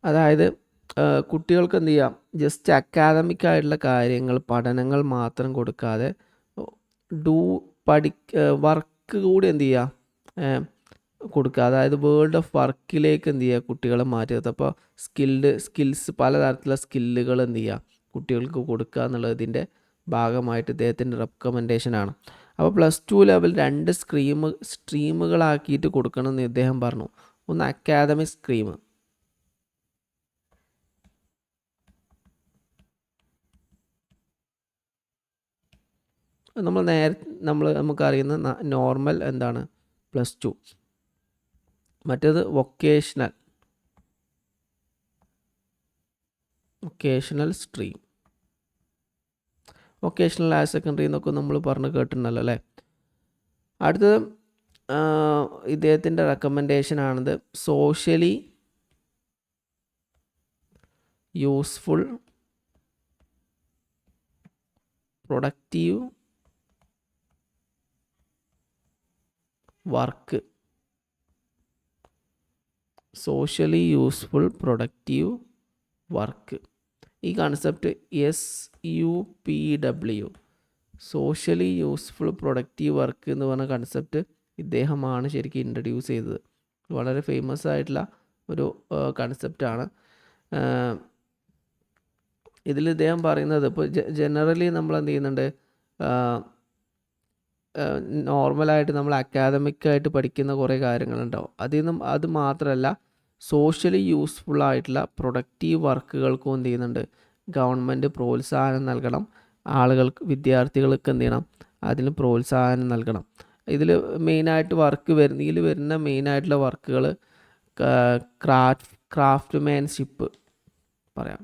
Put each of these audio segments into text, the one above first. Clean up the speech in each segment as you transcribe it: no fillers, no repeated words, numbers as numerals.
അതായത് കുട്ടികൾക്ക് എന്ത് ചെയ്യാം, ജസ്റ്റ് അക്കാദമിക് ആയിട്ടുള്ള കാര്യങ്ങൾ, പഠനങ്ങൾ മാത്രം കൊടുക്കാതെ ഡൂ വർക്ക് കൂടി എന്ത് ചെയ്യുക, കൊടുക്കുക. അതായത് വേൾഡ് ഓഫ് വർക്കിലേക്ക് എന്ത് ചെയ്യുക, കുട്ടികളെ മാറ്റി നിർത്തുക. അപ്പോൾ സ്കിൽസ്, പലതരത്തിലുള്ള സ്കില്ലുകൾ എന്ത് ചെയ്യുക, കുട്ടികൾക്ക് കൊടുക്കുക എന്നുള്ളത് ഇതിൻ്റെ ഭാഗമായിട്ട് ഇദ്ദേഹത്തിൻ്റെ റെക്കമെൻഡേഷനാണ്. അപ്പോൾ +2 ലെവൽ 2 സ്ട്രീമുകളാക്കിയിട്ട് കൊടുക്കണമെന്ന് ഇദ്ദേഹം പറഞ്ഞു. ഒന്ന് അക്കാദമിക് സ്ട്രീം, നമുക്കറിയുന്ന നോർമൽ എന്താണ് +2. മറ്റേത് vocational stream. Vocational higher secondary എന്നൊക്കെ നമ്മൾ പറഞ്ഞ് കേട്ടിട്ടുണ്ടല്ലോ അല്ലേ. അടുത്തത് ഇദ്ദേഹത്തിൻ്റെ റെക്കമെൻഡേഷനാണിത്. Socially useful productive work. Socially useful productive work. ഈ concept SUPW, socially useful productive work എന്ന് പറഞ്ഞ കൺസെപ്റ്റ് ഇദ്ദേഹമാണ് ശരിക്കും ഇൻട്രൊഡ്യൂസ് ചെയ്തത്. വളരെ ഫേമസ് ആയിട്ടുള്ള ഒരു കൺസെപ്റ്റാണ്. ഇതിൽ ഇദ്ദേഹം പറയുന്നത്, ഇപ്പോൾ ജനറലി നമ്മൾ എന്ത് ചെയ്യുന്നുണ്ട്, നോർമലായിട്ട് നമ്മൾ അക്കാദമിക്കായിട്ട് പഠിക്കുന്ന കുറേ കാര്യങ്ങളുണ്ടാവും. അത് മാത്രമല്ല, സോഷ്യലി യൂസ്ഫുൾ ആയിട്ടുള്ള പ്രൊഡക്റ്റീവ് വർക്കുകൾക്കും എന്ത് ചെയ്യുന്നുണ്ട്, ഗവൺമെൻറ് പ്രോത്സാഹനം നൽകണം. വിദ്യാർത്ഥികൾക്ക് എന്ത് ചെയ്യണം, അതിന് പ്രോത്സാഹനം നൽകണം. ഇതിൽ മെയിനായിട്ട് വരുന്ന മെയിനായിട്ടുള്ള വർക്കുകൾ ക്രാഫ്റ്റ്മാൻഷിപ്പ് പറയാം.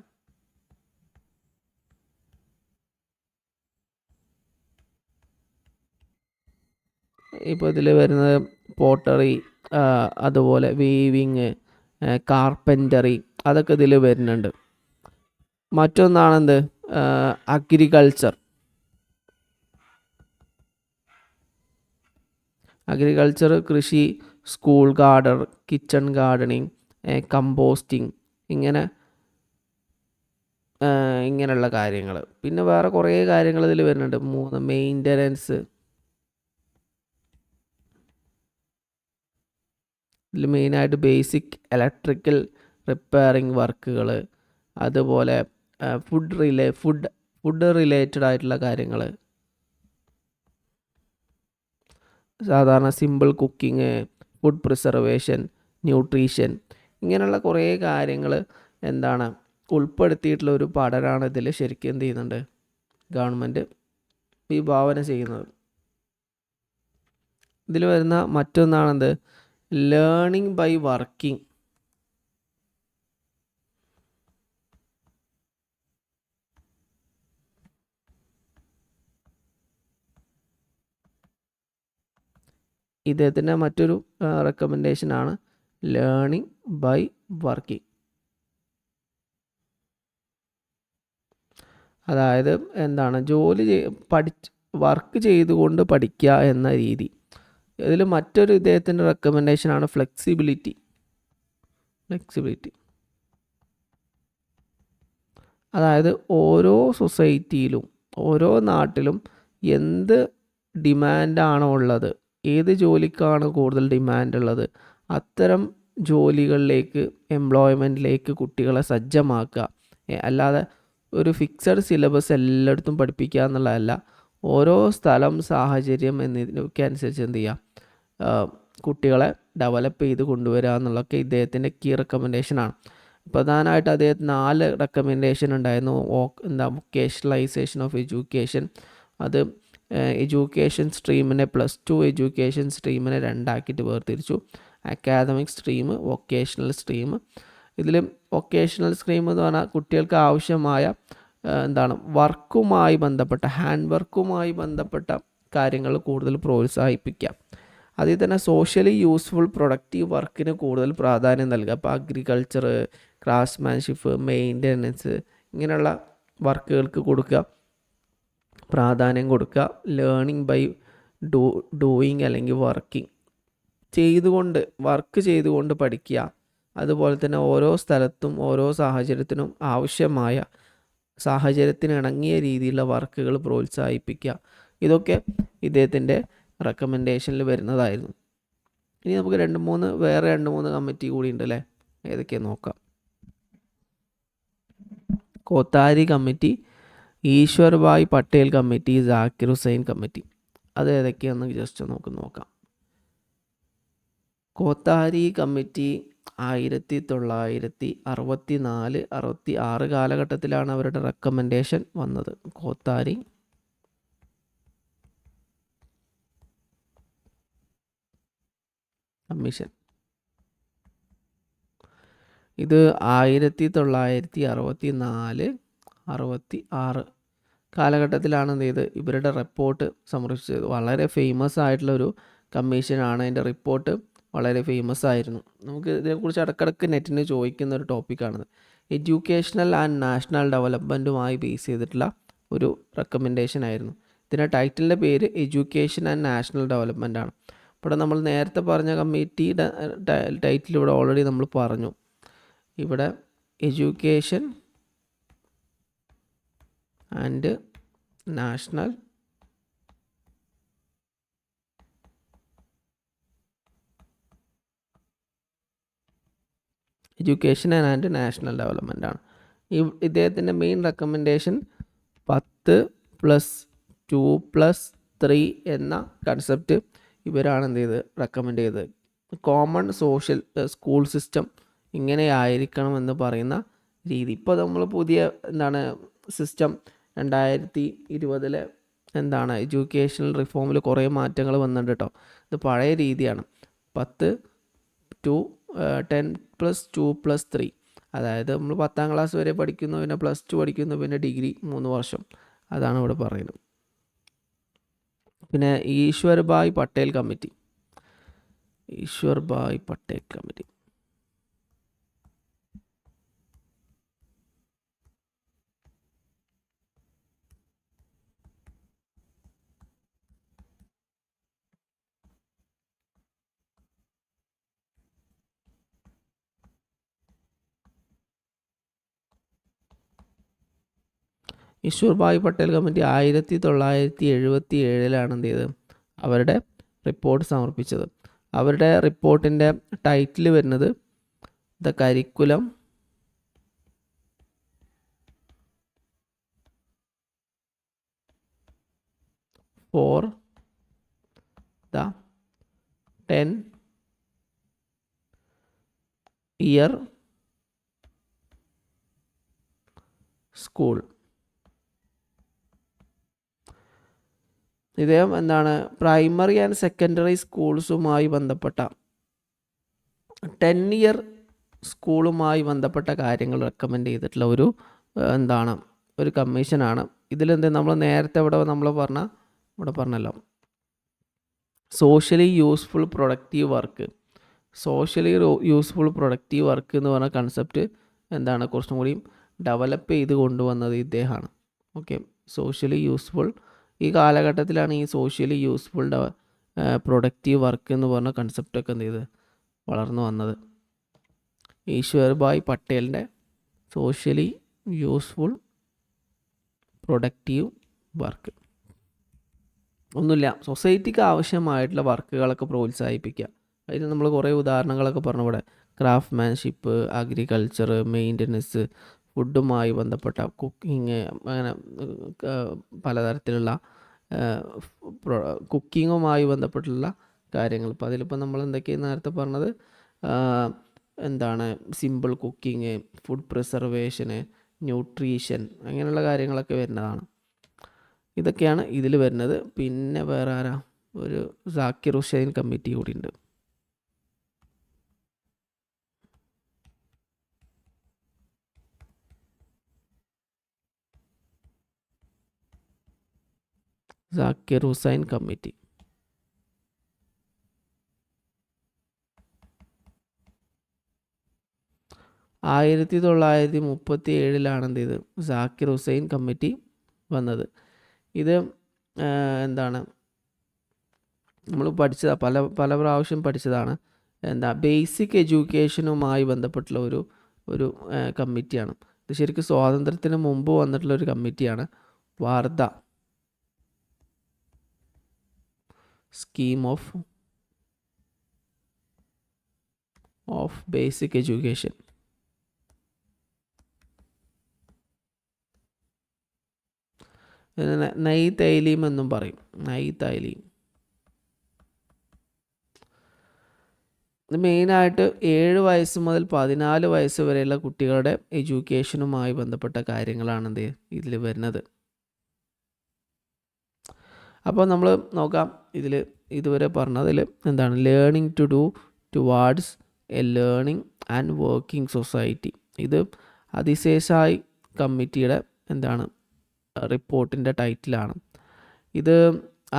ഇപ്പോൾ ഇതിൽ വരുന്നത് പോട്ടറി, അതുപോലെ വീവിങ്, കാർപ്പൻ്ററി, അതൊക്കെ ഇതിൽ വരുന്നുണ്ട്. മറ്റൊന്നാണെന്ത്, അഗ്രികൾച്ചർ. കൃഷി, school garden, kitchen gardening, composting, ഇങ്ങനെയുള്ള കാര്യങ്ങൾ. പിന്നെ വേറെ കുറേ കാര്യങ്ങൾ ഇതിൽ വരുന്നുണ്ട്. 3 മെയിൻ്റനൻസ്. ഇതിൽ മെയിനായിട്ട് ബേസിക് ഇലക്ട്രിക്കൽ റിപ്പയറിങ് വർക്കുകൾ, അതുപോലെ ഫുഡ് റിലേറ്റഡ് ആയിട്ടുള്ള കാര്യങ്ങൾ, സാധാരണ simple cooking, food preservation, nutrition, ഇങ്ങനെയുള്ള കുറേ കാര്യങ്ങൾ ഉൾപ്പെടുത്തിയിട്ടുള്ള ഒരു പഠനമാണ് ഇതിൽ ശരിക്കും എന്ത് ചെയ്യുന്നുണ്ട്, ഗവൺമെൻറ് വിഭാവന ചെയ്യുന്നത്. ഇതിൽ വരുന്ന മറ്റൊന്നാണെന്ത്, ലേണിംഗ് ബൈ വർക്കിംഗ്. ഇദ്ദേഹത്തിൻ്റെ മറ്റൊരു റെക്കമെൻഡേഷനാണ് ലേണിംഗ് ബൈ വർക്കിംഗ്. അതായത് വർക്ക് ചെയ്തുകൊണ്ട് പഠിക്കുക എന്ന രീതി. ഇതിൽ മറ്റൊരു ഇദ്ദേഹത്തിൻ്റെ റെക്കമെൻഡേഷനാണ് ഫ്ലെക്സിബിലിറ്റി. അതായത് ഓരോ സൊസൈറ്റിയിലും ഓരോ നാട്ടിലും എന്ത് ഡിമാൻഡാണോ ഉള്ളത്, ഏത് ജോലിക്കാണ് കൂടുതൽ ഡിമാൻഡ് ഉള്ളത്, അത്തരം ജോലികളിലേക്ക്, എംപ്ലോയ്മെൻറ്റിലേക്ക് കുട്ടികളെ സജ്ജമാക്കുക. അല്ലാതെ ഒരു ഫിക്സഡ് സിലബസ് എല്ലായിടത്തും പഠിപ്പിക്കുക എന്നുള്ളതല്ല. ഓരോ സ്ഥലം, സാഹചര്യം എന്നിവയ്ക്ക് അനുസരിച്ച് എന്ത് ചെയ്യുക, കുട്ടികളെ ഡെവലപ്പ് ചെയ്ത് കൊണ്ടുവരിക എന്നുള്ളതൊക്കെ ഇദ്ദേഹത്തിൻ്റെ കീ റെക്കമെൻഡേഷനാണ്. പ്രധാനമായിട്ട് അദ്ദേഹത്തിന് 4 റെക്കമെൻഡേഷൻ ഉണ്ടായിരുന്നു. Vocationalisation of education. അത് എഡ്യൂക്കേഷൻ സ്ട്രീമിനെ +2 എഡ്യൂക്കേഷൻ സ്ട്രീമിനെ 2 ആക്കിയിട്ട് വേർതിരിച്ചു. Academic stream, vocational stream. ഇതിൽ വൊക്കേഷണൽ സ്ട്രീം എന്ന് പറഞ്ഞാൽ കുട്ടികൾക്ക് ആവശ്യമായ വർക്കുമായി ബന്ധപ്പെട്ട, ഹാൻഡ് വർക്കുമായി ബന്ധപ്പെട്ട കാര്യങ്ങൾ കൂടുതൽ പ്രോത്സാഹിപ്പിക്കുക. അതിൽ തന്നെ സോഷ്യലി യൂസ്ഫുൾ പ്രൊഡക്റ്റീവ് വർക്കിന് കൂടുതൽ പ്രാധാന്യം നൽകുക. അപ്പോൾ അഗ്രികൾച്ചർ, ക്രാഫ്റ്റ്മാൻഷിപ്പ്, മെയിൻ്റനൻസ്, ഇങ്ങനെയുള്ള വർക്കുകൾക്ക് പ്രാധാന്യം കൊടുക്കുക. ലേണിംഗ് ബൈ ഡൂയിങ് അല്ലെങ്കിൽ വർക്ക് ചെയ്തുകൊണ്ട് പഠിക്കുക. അതുപോലെ തന്നെ ഓരോ സ്ഥലത്തും ഓരോ സാഹചര്യത്തിനും ആവശ്യമായ സാഹചര്യത്തിന് ഇണങ്ങിയ രീതിയിലുള്ള വർക്കുകൾ പ്രോത്സാഹിപ്പിക്കുക. ഇതൊക്കെ ഇദ്ദേഹത്തിൻ്റെ റെക്കമെൻഡേഷനിൽ വരുന്നതായിരുന്നു. ഇനി നമുക്ക് വേറെ 2-3 കമ്മിറ്റി കൂടി ഉണ്ട് അല്ലേ, ഏതൊക്കെയാണ് നോക്കാം. Kothari committee, Ishwar Bhai Patel committee, Zakir Hussain committee. അത് ഏതൊക്കെയാണെന്ന് ജസ്റ്റ് നമുക്ക് നോക്കാം. കോത്താരി കമ്മിറ്റി 1964-66 കാലഘട്ടത്തിലാണ് അവരുടെ റെക്കമെൻഡേഷൻ വന്നത്. കോത്താരി കമ്മീഷൻ ഇത് 1964-66 കാലഘട്ടത്തിലാണ് എന്ത് ചെയ്ത് ഇവരുടെ റിപ്പോർട്ട് സമർപ്പിച്ചത്. വളരെ ഫേമസ് ആയിട്ടുള്ളൊരു കമ്മീഷനാണ്. അതിൻ്റെ റിപ്പോർട്ട് വളരെ ഫേമസ് ആയിരുന്നു. നമുക്ക് ഇതിനെക്കുറിച്ച് ഇടയ്ക്കിടയ്ക്ക് നെറ്റിന് ചോദിക്കുന്ന ഒരു ടോപ്പിക്കാണിത്. എഡ്യൂക്കേഷണൽ ആൻഡ് നാഷണൽ ഡെവലപ്മെൻറ്റുമായി ബേസ് ചെയ്തിട്ടുള്ള ഒരു റെക്കമെൻഡേഷൻ ആയിരുന്നു. ഇതിൻ്റെ ടൈറ്റിലിൻ്റെ പേര് എഡ്യൂക്കേഷൻ ആൻഡ് നാഷണൽ ഡെവലപ്മെൻ്റ് ആണ്. ഇവിടെ നമ്മൾ നേരത്തെ പറഞ്ഞ കമ്മിറ്റിയുടെ ടൈറ്റിൽ ഇവിടെ ഓൾറെഡി നമ്മൾ പറഞ്ഞു. ഇവിടെ എഡ്യൂക്കേഷൻ ആൻഡ് നാഷണൽ ഡെവലപ്മെൻ്റ് ആണ്. ഇദ്ദേഹത്തിൻ്റെ മെയിൻ റെക്കമെൻഡേഷൻ 10+2+3 എന്ന കൺസെപ്റ്റ് ഇവരാണ് എന്ത് ചെയ്ത് റെക്കമെൻഡ് ചെയ്തത്. കോമൺ സോഷ്യൽ സ്കൂൾ സിസ്റ്റം ഇങ്ങനെ ആയിരിക്കണം എന്ന് പറയുന്ന രീതി. ഇപ്പോൾ നമ്മൾ പുതിയ സിസ്റ്റം 2020 എഡ്യൂക്കേഷണൽ റിഫോമിൽ കുറേ മാറ്റങ്ങൾ വന്നിട്ടുണ്ട് കേട്ടോ. ഇത് പഴയ രീതിയാണ്. 10+2+3, അതായത് നമ്മൾ 10ാം ക്ലാസ് വരെ പഠിക്കുന്നു, പിന്നെ +2 പഠിക്കുന്നു, പിന്നെ ഡിഗ്രി 3 വർഷം. അതാണ് ഇവിടെ പറയുന്നത്. പിന്നെ ഈശ്വർ ഭായ് പട്ടേൽ കമ്മിറ്റി. ഈശ്വർ ഭായ് പട്ടേൽ കമ്മിറ്റി 1977 എന്ത് ചെയ്തത് അവരുടെ റിപ്പോർട്ട് സമർപ്പിച്ചത്. അവരുടെ റിപ്പോർട്ടിൻ്റെ ടൈറ്റിൽ വരുന്നത് the curriculum for the 10-year school. ഇദ്ദേഹം പ്രൈമറി ആൻഡ് സെക്കൻഡറി സ്കൂൾസുമായി ബന്ധപ്പെട്ട 10-year സ്കൂളുമായി ബന്ധപ്പെട്ട കാര്യങ്ങൾ റെക്കമെൻഡ് ചെയ്തിട്ടുള്ള ഒരു കമ്മീഷനാണ്. നമ്മൾ നേരത്തെ ഇവിടെ പറഞ്ഞല്ലോ, സോഷ്യലി യൂസ്ഫുൾ പ്രൊഡക്റ്റീവ് വർക്ക് എന്ന് പറഞ്ഞ കൺസെപ്റ്റ് കുറച്ചും കൂടി ഡെവലപ്പ് ചെയ്ത് കൊണ്ടുവന്നത് ഇദ്ദേഹമാണ്. ഓക്കെ, സോഷ്യലി യൂസ്ഫുൾ ഈ കാലഘട്ടത്തിലാണ് ഈ സോഷ്യലി യൂസ്ഫുൾ പ്രൊഡക്റ്റീവ് വർക്ക് എന്ന് പറഞ്ഞ കൺസെപ്റ്റൊക്കെ വളർന്നു വന്നത്. ഈശ്വർ ഭായ് പട്ടേലിൻ്റെ സോഷ്യലി യൂസ്ഫുൾ പ്രൊഡക്റ്റീവ് വർക്ക്. ഒന്നുമില്ല, സൊസൈറ്റിക്ക് ആവശ്യമായിട്ടുള്ള വർക്കുകളൊക്കെ പ്രോത്സാഹിപ്പിക്കുക. അതിന് നമ്മൾ കുറേ ഉദാഹരണങ്ങളൊക്കെ പറഞ്ഞു. ഇവിടെ ക്രാഫ്റ്റ്മാൻഷിപ്പ്, അഗ്രികൾച്ചർ, മെയിൻ്റനൻസ്, ഫുഡുമായി ബന്ധപ്പെട്ട കുക്കിങ്, അങ്ങനെ പലതരത്തിലുള്ള കുക്കിങ്ങുമായി ബന്ധപ്പെട്ടുള്ള കാര്യങ്ങൾ. ഇപ്പോൾ അതിലിപ്പോൾ നമ്മൾ എന്തൊക്കെയാണ് നേരത്തെ പറഞ്ഞത്, സിമ്പിൾ കുക്കിങ്, ഫുഡ് പ്രിസർവേഷന്, ന്യൂട്രീഷൻ, അങ്ങനെയുള്ള കാര്യങ്ങളൊക്കെ വരുന്നതാണ്. ഇതൊക്കെയാണ് ഇതിൽ വരുന്നത്. പിന്നെ വേറെ ഒരു ജാക്കിർ ഹുസൈൻ കമ്മിറ്റി കൂടി ഉണ്ട്. ജാക്കിർ ഹുസൈൻ കമ്മിറ്റി 1937 എന്ത് ചെയ്ത് ജാക്കിർ ഹുസൈൻ കമ്മിറ്റി വന്നത്. ഇത് നമ്മൾ പഠിച്ചതാണ്, പല പ്രാവശ്യം പഠിച്ചതാണ്. ബേസിക് എഡ്യൂക്കേഷനുമായി ബന്ധപ്പെട്ടുള്ള ഒരു കമ്മിറ്റിയാണ്. ഇത് ശരിക്കും സ്വാതന്ത്ര്യത്തിന് മുമ്പ് വന്നിട്ടുള്ള ഒരു കമ്മിറ്റിയാണ്. Wardha scheme of basic education. Nai Talim എന്നും പറയും. നൈ തൈലീം. ഇത് മെയിനായിട്ട് 7 വയസ്സ് മുതൽ 14 വയസ്സ് വരെയുള്ള കുട്ടികളുടെ എഡ്യൂക്കേഷനുമായി ബന്ധപ്പെട്ട കാര്യങ്ങളാണ് ഇതിൽ വരുന്നത്. അപ്പോൾ നമ്മൾ നോക്കാം ഇതിൽ ഇതുവരെ പറഞ്ഞതിൽ എന്താണ് learning to do towards a learning and working society. ഇത് അതിശേഷായി കമ്മിറ്റിയുടെ റിപ്പോർട്ടിൻ്റെ ടൈറ്റിലാണ്. ഇത്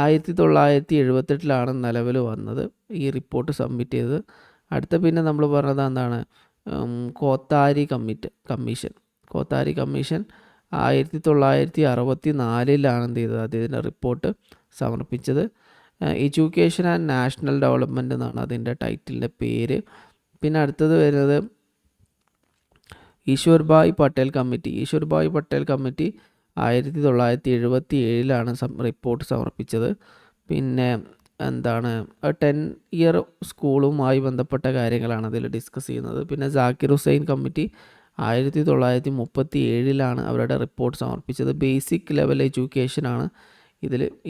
1978 നിലവിൽ വന്നത്, ഈ റിപ്പോർട്ട് സബ്മിറ്റ് ചെയ്തത്. അടുത്ത പിന്നെ നമ്മൾ പറഞ്ഞത് എന്താണ്, കോത്താരി കമ്മീഷൻ. കോത്താരി കമ്മീഷൻ 1964 എന്ത് ചെയ്തത്, അതിൻ്റെ റിപ്പോർട്ട് സമർപ്പിച്ചത്. എഡ്യൂക്കേഷൻ ആൻഡ് നാഷണൽ ഡെവലപ്മെൻറ്റ് എന്നാണ് അതിൻ്റെ ടൈറ്റിലിൻ്റെ പേര്. പിന്നെ അടുത്തത് വരുന്നത് Ishwarbhai Patel committee. Ishwarbhai Patel committee 1977 report സമർപ്പിച്ചത്. പിന്നെ 10 ഇയർ സ്കൂളുമായി ബന്ധപ്പെട്ട കാര്യങ്ങളാണ് അതിൽ ഡിസ്കസ് ചെയ്യുന്നത്. പിന്നെ ജാക്കിർ ഹുസൈൻ കമ്മിറ്റി 1937 അവരുടെ റിപ്പോർട്ട് സമർപ്പിച്ചത്. ബേസിക് ലെവൽ എഡ്യൂക്കേഷനാണ്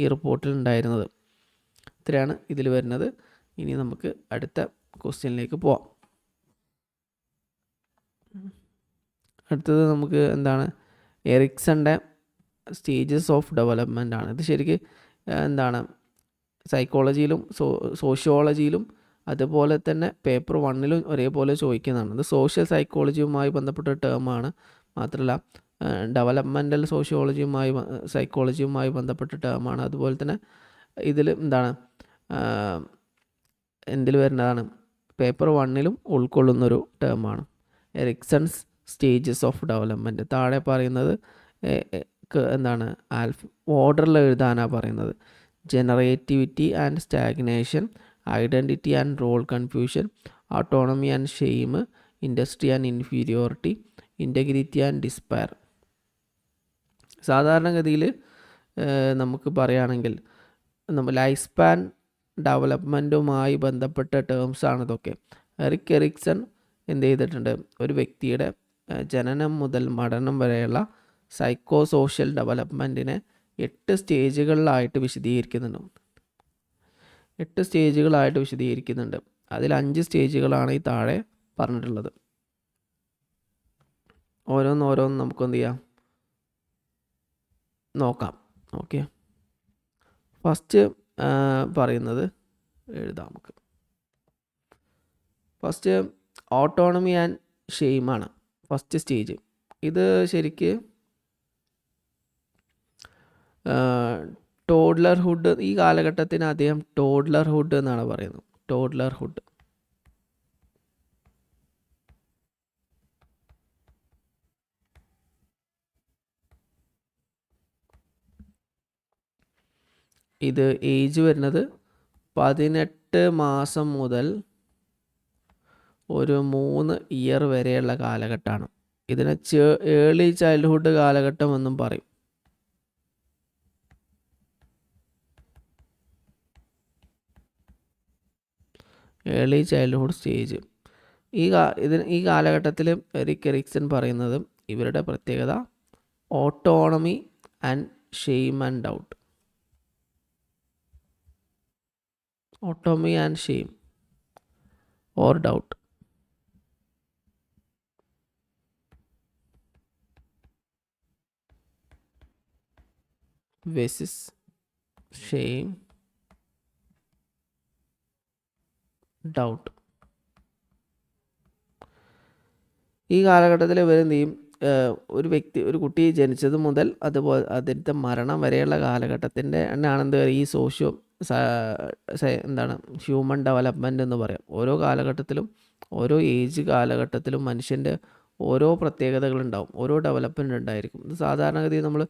ഈ റിപ്പോർട്ടിൽ ഉണ്ടായിരുന്നത്. ഇത്രയാണ് ഇതിൽ വരുന്നത്. ഇനി നമുക്ക് അടുത്ത ക്വസ്റ്റ്യനിലേക്ക് പോവാം. അടുത്തത് നമുക്ക് എറിക്സൻ്റെ സ്റ്റേജസ് ഓഫ് ഡെവലപ്മെൻ്റ് ആണ്. ഇത് ശരിക്കും സൈക്കോളജിയിലും സോഷ്യോളജിയിലും അതുപോലെ തന്നെ പേപ്പർ 1 ഒരേപോലെ ചോദിക്കുന്നതാണ്. ഇത് സോഷ്യൽ സൈക്കോളജിയുമായി ബന്ധപ്പെട്ട ടേമാണ്. മാത്രമല്ല ഡെവലപ്മെൻ്റൽ സൈക്കോളജിയുമായി ബന്ധപ്പെട്ട ടേമാണ്. അതുപോലെ തന്നെ ഇതിൽ എന്തിൽ വരുന്നതാണ്, പേപ്പർ 1 ഉൾക്കൊള്ളുന്നൊരു ടേമാണ്. Erikson's stages of development. താഴെ പറയുന്നത് ഓർഡറിൽ എഴുതാനാണ് പറയുന്നത്. Generativity and stagnation, identity and role confusion, autonomy and shame, industry and inferiority, integrity and despair. സാധാരണഗതിയിൽ നമുക്ക് പറയുകയാണെങ്കിൽ ലൈഫ് സ്പാൻ ഡെവലപ്മെൻറ്റുമായി ബന്ധപ്പെട്ട ടേംസാണ് ഇതൊക്കെ. എറിക്സൺ എന്ത് ചെയ്തിട്ടുണ്ട്, ഒരു വ്യക്തിയുടെ ജനനം മുതൽ മരണം വരെയുള്ള സൈക്കോ സോഷ്യൽ ഡെവലപ്മെൻറ്റിനെ 8 സ്റ്റേജുകളിലായിട്ട് വിശദീകരിക്കുന്നുണ്ട്. അതിൽ 5 സ്റ്റേജുകളാണ് ഈ താഴെ പറഞ്ഞിട്ടുള്ളത്. ഓരോന്ന് നമുക്ക് എന്ത് ചെയ്യാം, നോക്കാം. ഓക്കെ, ഫസ്റ്റ് പറയുന്നത് എഴുതാം നമുക്ക്. ഫസ്റ്റ് ഓട്ടോണമി ആൻഡ് ഷെയിമാണ് ഫസ്റ്റ് സ്റ്റേജ്. ഇത് ശരിക്ക് ടോഡ്ലർഹുഡ്, ഈ കാലഘട്ടത്തിന് അദ്ദേഹം ടോഡ്ലർഹുഡ് എന്നാണ് പറയുന്നത്. ടോഡ്ലർഹുഡ്. ഇത് ഏജ് വരുന്നത് 18 മാസം മുതൽ ഒരു 3 ഇയർ വരെയുള്ള കാലഘട്ടമാണ്. ഇതിനെ ഏർലി ചൈൽഡ്ഹുഡ് കാലഘട്ടം എന്നും പറയും. Early childhood stage. ഈ കാലഘട്ടത്തിൽ എറിക്സൺ പറയുന്നത് ഇവരുടെ പ്രത്യേകത autonomy and shame and doubt. Autonomy and shame or doubt. versus shame, doubt. ഈ കാലഘട്ടത്തിൽ ഇവരെന്ത് ചെയ്യും, ഒരു കുട്ടി ജനിച്ചത് മുതൽ അതുപോലെ അതിൻ്റെ മരണം വരെയുള്ള കാലഘട്ടത്തിൻ്റെ ആണെന്ത് ഈ ഹ്യൂമൻ ഡെവലപ്മെൻറ്റ് എന്ന് പറയാം. ഓരോ കാലഘട്ടത്തിലും ഓരോ ഏജ് കാലഘട്ടത്തിലും മനുഷ്യൻ്റെ ഓരോ പ്രത്യേകതകളുണ്ടാവും, ഓരോ ഡെവലപ്മെൻറ്റ് ഉണ്ടായിരിക്കും. ഇത് സാധാരണഗതിയിൽ നമ്മൾ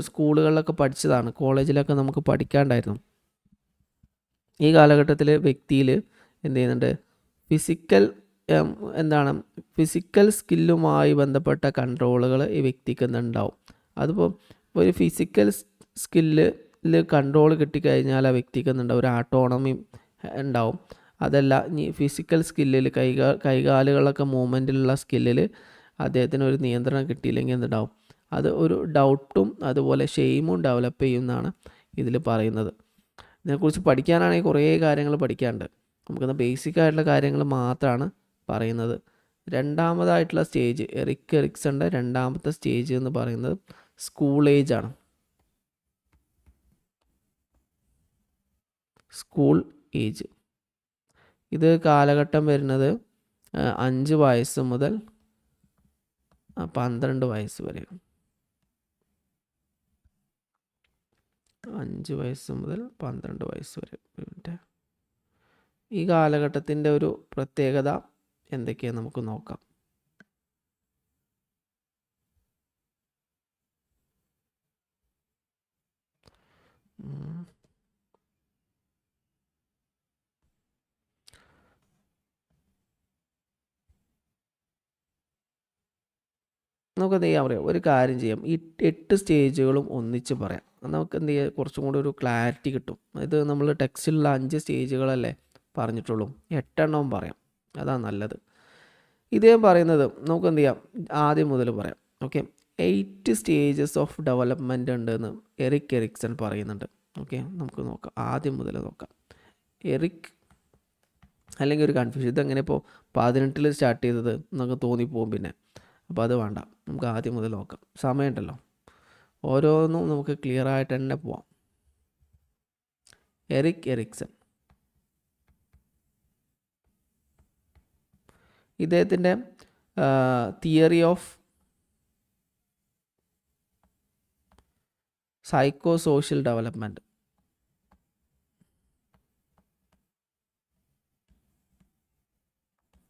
സ്കൂളുകളിലൊക്കെ പഠിച്ചതാണ്, കോളേജിലൊക്കെ നമുക്ക് പഠിക്കാണ്ടായിരുന്നു. ഈ കാലഘട്ടത്തിൽ വ്യക്തിയിൽ എന്ത് ചെയ്യുന്നുണ്ട്, ഫിസിക്കൽ എന്താണ് ഫിസിക്കൽ സ്കില്ലുമായി ബന്ധപ്പെട്ട കൺട്രോളുകൾ ഈ വ്യക്തിക്ക് എന്തുണ്ടാവും. അതിപ്പോൾ ഒരു ഫിസിക്കൽ സ്കില്ലിൽ കൺട്രോൾ കിട്ടിക്കഴിഞ്ഞാൽ ആ വ്യക്തിക്ക് എന്തുണ്ടാവും, ഒരു ആട്ടോണമി ഉണ്ടാവും. അതല്ല ഇനി ഫിസിക്കൽ സ്കില്ലിൽ കൈകാലുകളൊക്കെ മൂവ്മെൻറ്റിലുള്ള സ്കില്ലിൽ അദ്ദേഹത്തിന് ഒരു നിയന്ത്രണം കിട്ടിയില്ലെങ്കിൽ എന്തുണ്ടാവും, അത് ഒരു ഡൗട്ടും അതുപോലെ ഷെയിമും ഡെവലപ്പ് ചെയ്യുമെന്നാണ് ഇതിൽ പറയുന്നത്. ഇതിനെക്കുറിച്ച് പഠിക്കാനാണെങ്കിൽ കുറേ കാര്യങ്ങൾ പഠിക്കാനുണ്ട്. നമുക്കിന്ന് ബേസിക് ആയിട്ടുള്ള കാര്യങ്ങൾ മാത്രമാണ് പറയുന്നത്. രണ്ടാമതായിട്ടുള്ള സ്റ്റേജ്, എറിക് എറിക്സൻ്റെ രണ്ടാമത്തെ സ്റ്റേജ് എന്ന് പറയുന്നത് സ്കൂൾ ഏജ് ആണ്. സ്കൂൾ ഏജ് ഇത് കാലഘട്ടം വരുന്നത് 5 വയസ്സ് മുതൽ 12 വയസ്സ് വരെ. 5 വയസ്സ് മുതൽ 12 വയസ്സ് വരെ. ഈ കാലഘട്ടത്തിൻ്റെ ഒരു പ്രത്യേകത എന്തൊക്കെയാണ് നമുക്ക് നോക്കാം. നമുക്ക് എന്ത് ചെയ്യാൻ പറയാം, ഒരു കാര്യം ചെയ്യാം, ഈ 8 സ്റ്റേജുകളും ഒന്നിച്ച് പറയാം. നമുക്ക് എന്ത് ചെയ്യാം, കുറച്ചും കൂടി ഒരു ക്ലാരിറ്റി കിട്ടും. ഇത് നമ്മൾ ടെക്സ്റ്റിലുള്ള 5 സ്റ്റേജുകളല്ലേ പറഞ്ഞിട്ടുള്ളൂ, 8 എണ്ണവും പറയാം, അതാണ് നല്ലത്. ഇതേ പറയുന്നത് നമുക്ക് എന്ത് ചെയ്യാം, ആദ്യം മുതൽ പറയാം. ഓക്കെ, 8 സ്റ്റേജസ് ഓഫ് ഡെവലപ്മെൻറ്റ് ഉണ്ടെന്ന് എറിക് എറിക്സൺ പറയുന്നുണ്ട്. ഓക്കെ, നമുക്ക് നോക്കാം, ആദ്യം മുതൽ നോക്കാം. എറിക് അല്ലെങ്കിൽ ഒരു കൺഫ്യൂഷൻ, ഇതെങ്ങനെ ഇപ്പോൾ 18 സ്റ്റാർട്ട് ചെയ്തത് എന്നൊക്കെ തോന്നിപ്പോവും പിന്നെ. അപ്പോൾ അത് വേണ്ട, നമുക്ക് ആദ്യം മുതൽ നോക്കാം, സമയമുണ്ടല്ലോ. ഓരോന്നും നമുക്ക് ക്ലിയർ ആയിട്ട് തന്നെ പോവാം. എറിക് എറിക്സൺ ഇദ്ദേഹത്തിൻ്റെ theory of psycho social development,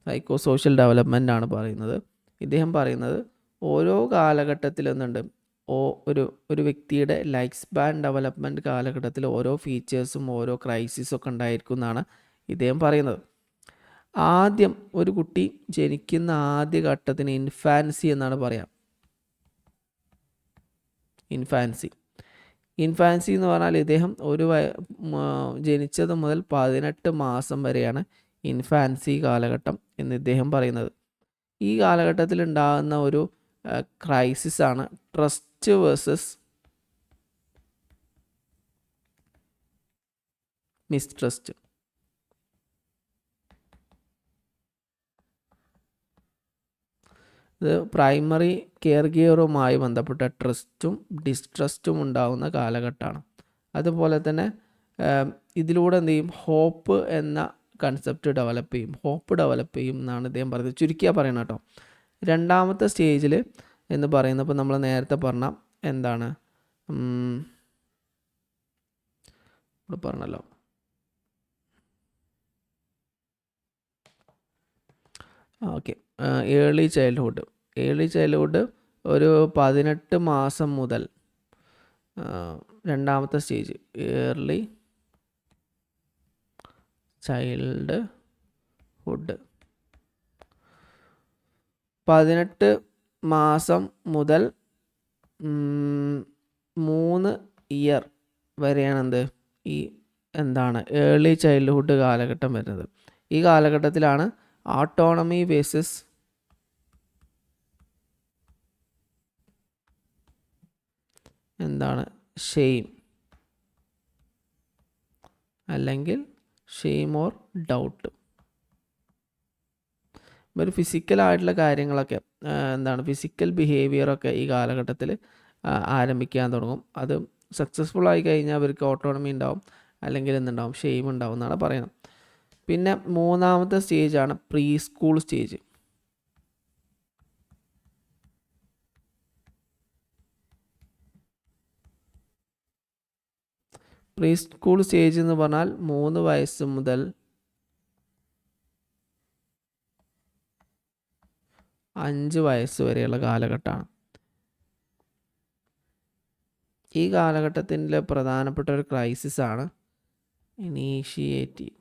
psycho social development ആണ് പറയുന്നത്. ഇദ്ദേഹം പറയുന്നത് ഓരോ കാലഘട്ടത്തിൽ എന്നുണ്ട്, ഒരു വ്യക്തിയുടെ ലൈഫ് സ്പാൻ ഡെവലപ്മെൻറ്റ് കാലഘട്ടത്തിൽ ഓരോ ഫീച്ചേഴ്സും ഓരോ ക്രൈസിസും ഒക്കെ ഉണ്ടായിരിക്കും എന്നാണ് ഇദ്ദേഹം പറയുന്നത്. ആദ്യം ഒരു കുട്ടി ജനിക്കുന്ന ആദ്യ ഘട്ടത്തിന് ഇൻഫാൻസി എന്നാണ് പറയാം. ഇൻഫാൻസി എന്ന് പറഞ്ഞാൽ ഇദ്ദേഹം ജനിച്ചത് മുതൽ 18 മാസം വരെയാണ് ഇൻഫാൻസി കാലഘട്ടം എന്ന് ഇദ്ദേഹം പറയുന്നത്. ഈ കാലഘട്ടത്തിൽ ഉണ്ടാകുന്ന ഒരു ക്രൈസിസ് ആണ് ട്രസ്റ്റ് വേഴ്സസ് മിസ്ട്രസ്റ്റ്. ഇത് പ്രൈമറി കെയർ ഗിവറുമായി ബന്ധപ്പെട്ട ട്രസ്റ്റും ഡിസ്ട്രസ്റ്റും ഉണ്ടാകുന്ന കാലഘട്ടമാണ്. അതുപോലെ തന്നെ ഇതിലൂടെ എന്ത് ചെയ്യും, ഹോപ്പ് എന്ന കൺസെപ്റ്റ് ഡെവലപ്പ് ചെയ്യും എന്നാണ് ഇദ്ദേഹം പറയുന്നത്. ചുരുക്കിയാ പറയണം കേട്ടോ. രണ്ടാമത്തെ സ്റ്റേജിൽ എന്ന് പറയുന്നത് ഇപ്പോൾ നമ്മൾ നേരത്തെ പറഞ്ഞ എന്താണ് ഇവിടെ പറഞ്ഞല്ലോ, ഓക്കെ, ഏർലി ചൈൽഡ്ഹുഡ് ഒരു 18 മാസം മുതൽ രണ്ടാമത്തെ സ്റ്റേജ് ഏർലി ചൈൽഡ്ഹുഡ് 18 മാസം മുതൽ 3 ഇയർ വരെയാണ് ഈ ഏർലി ചൈൽഡ്ഹുഡ് കാലഘട്ടം വരുന്നത്. ഈ കാലഘട്ടത്തിലാണ് ഓട്ടോണമി വേഴ്സസ് ഷെയിം അല്ലെങ്കിൽ ഷെയിം ഓർ ഡൗട്ട്. ഒരു ഫിസിക്കലായിട്ടുള്ള കാര്യങ്ങളൊക്കെ ഫിസിക്കൽ ബിഹേവിയറൊക്കെ ഈ കാലഘട്ടത്തിൽ ആരംഭിക്കാൻ തുടങ്ങും. അത് സക്സസ്ഫുൾ ആയി കഴിഞ്ഞാൽ അവർക്ക് ഓട്ടോണമി ഉണ്ടാവും, അല്ലെങ്കിൽ ഷെയിം ഉണ്ടാവും എന്നാണ് പറയുന്നത്. പിന്നെ മൂന്നാമത്തെ സ്റ്റേജാണ് preschool stage. Preschool stage എന്ന് പറഞ്ഞാൽ 3 വയസ്സ് മുതൽ 5 വയസ്സ് വരെയുള്ള കാലഘട്ടമാണ്. ഈ കാലഘട്ടത്തിൻ്റെ പ്രധാനപ്പെട്ട ഒരു ക്രൈസിസ് ആണ് ഇനീഷ്യേറ്റീവ്.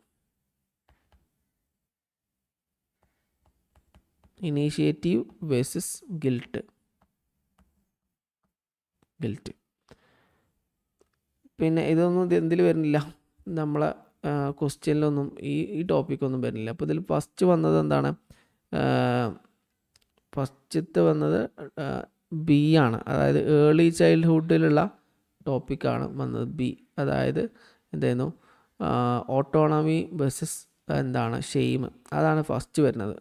Initiative versus guilt. പിന്നെ ഇതൊന്നും എന്തിൽ വരുന്നില്ല, നമ്മളെ ക്വസ്റ്റ്യനിലൊന്നും ഈ ടോപ്പിക്കൊന്നും വരുന്നില്ല. അപ്പോൾ ഇതിൽ ഫസ്റ്റ് വന്നത് എന്താണ്? ഫസ്റ്റത്തെ വന്നത് ബി ആണ്, അതായത് ഏർലി ചൈൽഡ്ഹുഡിലുള്ള ടോപ്പിക്കാണ് വന്നത് ബി. അതായത് എന്തായിരുന്നു? ഓട്ടോണമി വേഴ്സസ് എന്താണ് ഷെയിം, അതാണ് ഫസ്റ്റ് വരുന്നത്.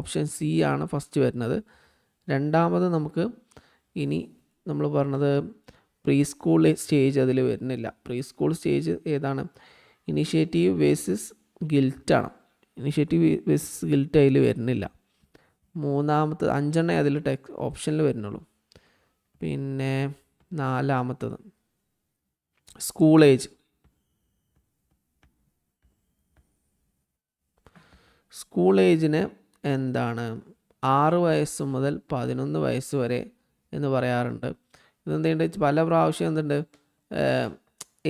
ഓപ്ഷൻ സി ആണ് ഫസ്റ്റ് വരുന്നത്. രണ്ടാമത് നമുക്ക് ഇനി നമ്മൾ പറഞ്ഞത് പ്രീ സ്കൂൾ സ്റ്റേജ് അതിൽ വരുന്നില്ല. പ്രീ സ്കൂൾ സ്റ്റേജ് ഏതാണ്? ഇനിഷ്യേറ്റീവ് വേഴ്സസ് ഗിൽറ്റാണ്. ഇനിഷ്യേറ്റീവ് വേഴ്സസ് ഗിൽറ്റ് അതിൽ വരുന്നില്ല. മൂന്നാമത്തത് 5 അതിൽ ഓപ്ഷനിൽ വരുന്നുള്ളൂ. പിന്നെ നാലാമത്തത് സ്കൂൾ ഏജ്. സ്കൂൾ ഏജിന് എന്താണ് 6 വയസ്സ് മുതൽ 11 വയസ്സ് വരെ എന്ന് പറയാറുണ്ട്. ഇതെന്തുണ്ട്, പല പ്രാവശ്യം എന്തുണ്ട്,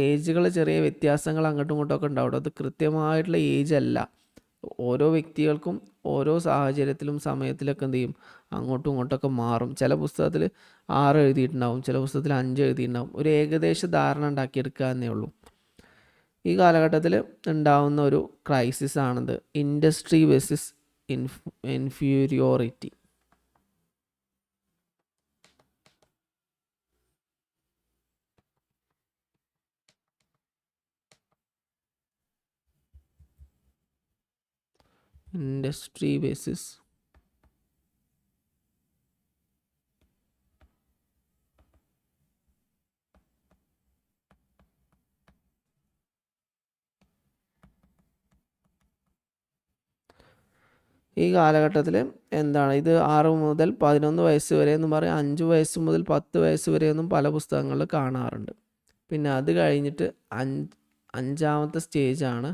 ഏജുകൾ ചെറിയ വ്യത്യാസങ്ങൾ അങ്ങോട്ടും ഇങ്ങോട്ടൊക്കെ ഉണ്ടാവും. അത് കൃത്യമായിട്ടുള്ള ഏജ് അല്ല. ഓരോ വ്യക്തികൾക്കും ഓരോ സാഹചര്യത്തിലും സമയത്തിലൊക്കെ എന്ത് ചെയ്യും, അങ്ങോട്ടും ഇങ്ങോട്ടൊക്കെ മാറും. ചില പുസ്തകത്തിൽ 6 എഴുതിയിട്ടുണ്ടാവും, ചില പുസ്തകത്തിൽ 5 എഴുതിയിട്ടുണ്ടാവും. ഒരു ഏകദേശ ധാരണ ഉണ്ടാക്കിയെടുക്കുക എന്നേ ഉള്ളൂ. ഈ കാലഘട്ടത്തിൽ ഉണ്ടാവുന്ന ഒരു ക്രൈസിസ് ആണിത്, industry versus inferiority. Industry versus ഈ കാലഘട്ടത്തിൽ എന്താണ്, ഇത് 6 മുതൽ 11 വയസ്സ് വരെ എന്ന് പറയും. 5 വയസ്സ് മുതൽ 10 വയസ്സ് വരെയൊന്നും പല പുസ്തകങ്ങളിൽ കാണാറുണ്ട്. പിന്നെ അത് കഴിഞ്ഞിട്ട് അഞ്ചാമത്തെ സ്റ്റേജാണ്.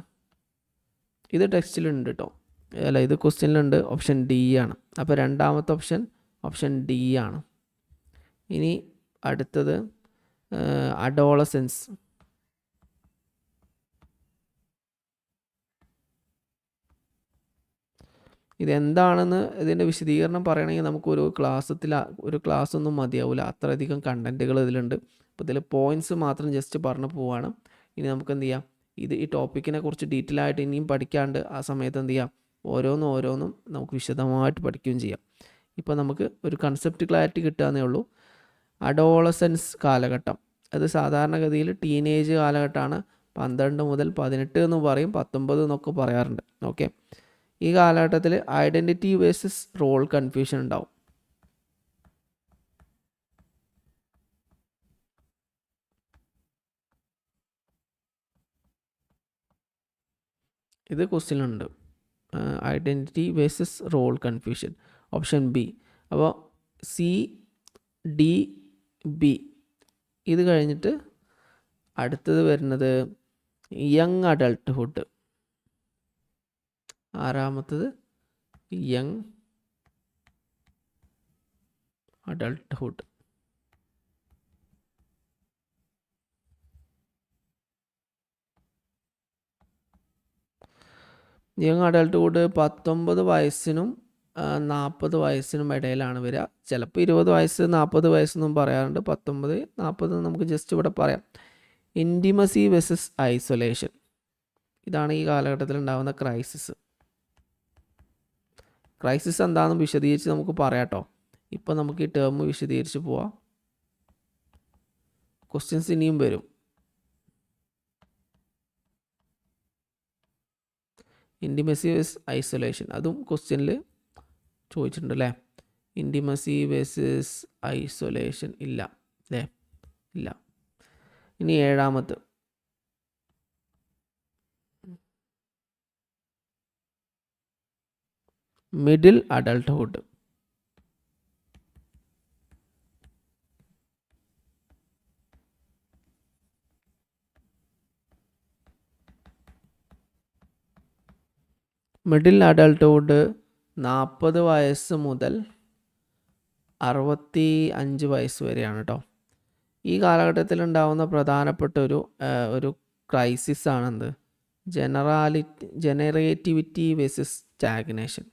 ഇത് ടെക്സ്റ്റിലുണ്ട് കേട്ടോ, അല്ല ഇത് ക്വസ്റ്റ്യനിലുണ്ട്. ഓപ്ഷൻ ഡി ആണ്. അപ്പോൾ രണ്ടാമത്തെ ഓപ്ഷൻ ഡി ആണ്. ഇനി അടുത്തത് അഡോളസൻസ്. ഇതെന്താണെന്ന് ഇതിൻ്റെ വിശദീകരണം പറയണമെങ്കിൽ നമുക്ക് ഒരു ക്ലാസ്സൊന്നും മതിയാവില്ല, അത്രയധികം കണ്ടൻറ്റുകൾ ഇതിലുണ്ട്. അപ്പോൾ ഇതിൽ പോയിൻറ്റ്സ് മാത്രം ജസ്റ്റ് പറഞ്ഞു പോവാണ്. ഇനി നമുക്ക് എന്ത് ചെയ്യാം, ഈ ടോപ്പിക്കിനെ കുറിച്ച് ഡീറ്റെയിൽ ആയിട്ട് ഇനിയും പഠിക്കാണ്ട് ആ സമയത്ത് എന്ത് ചെയ്യാം, ഓരോന്നും നമുക്ക് വിശദമായിട്ട് പഠിക്കുകയും ചെയ്യാം. ഇപ്പോൾ നമുക്ക് ഒരു കൺസെപ്റ്റ് ക്ലാരിറ്റി കിട്ടുകയെന്നേ ഉള്ളൂ. അഡോളസൻസ് കാലഘട്ടം, അത് സാധാരണഗതിയിൽ ടീനേജ് കാലഘട്ടമാണ്. 12 മുതൽ 18 എന്ന് പറയും, 19 എന്നൊക്കെ പറയാറുണ്ട്. ഓക്കെ, ഈ കാലഘട്ടത്തിൽ ഐഡൻറ്റിറ്റി വേഴ്സസ് റോൾ കൺഫ്യൂഷൻ ഉണ്ടാവും. ഇത് ക്വസ്റ്റ്യനുണ്ട്, identity versus role confusion. Option B. അപ്പോൾ സി, ഡി, ബി. ഇത് കഴിഞ്ഞിട്ട് അടുത്തത് വരുന്നത് യങ് അഡൾട്ട്ഹുഡ്. ആറാമത്തത് യങ് അഡൾട്ട്ഹുഡ്. യങ് അഡൾട്ട്ഹുഡ് 19 വയസ്സിനും 40 വയസ്സിനും ഇടയിലാണ് വരിക. ചിലപ്പോൾ 20 വയസ്സ് 40 വയസ്സെന്നും പറയാറുണ്ട്. 19 40 നമുക്ക് ജസ്റ്റ് ഇവിടെ പറയാം. ഇൻറ്റിമസി വേഴ്സസ് ഐസൊലേഷൻ, ഇതാണ് ഈ കാലഘട്ടത്തിൽ ഉണ്ടാകുന്ന ക്രൈസിസ്. എന്താണെന്ന് വിശദീകരിച്ച് നമുക്ക് പറയാം കേട്ടോ. ഇപ്പോൾ നമുക്ക് ഈ ടേം വിശദീകരിച്ച് പോവാം. ക്വസ്റ്റ്യൻസ് ഇനിയും വരും. ഇൻറ്റിമസി വേഴ്സസ് ഐസൊലേഷൻ, അതും ക്വസ്റ്റ്യനിൽ ചോദിച്ചിട്ടുണ്ട് അല്ലേ. ഇൻറ്റിമസി വേഴ്സസ് ഐസൊലേഷൻ ഇല്ല അല്ലേ, ഇല്ല. ഇനി ഏഴാമത്തെ മിഡിൽ അഡൾട്ട്ഹുഡ്. മിഡിൽ അഡൾട്ട്ഹുഡ് 40 വയസ്സ് മുതൽ 65 വയസ്സ് വരെയാണ് കേട്ടോ. ഈ കാലഘട്ടത്തിൽ ഉണ്ടാകുന്ന പ്രധാനപ്പെട്ട ഒരു ക്രൈസിസ് ആണെന്ത്, ജനറേറ്റിവിറ്റി വേഴ്സസ് സ്റ്റാഗ്നേഷൻ.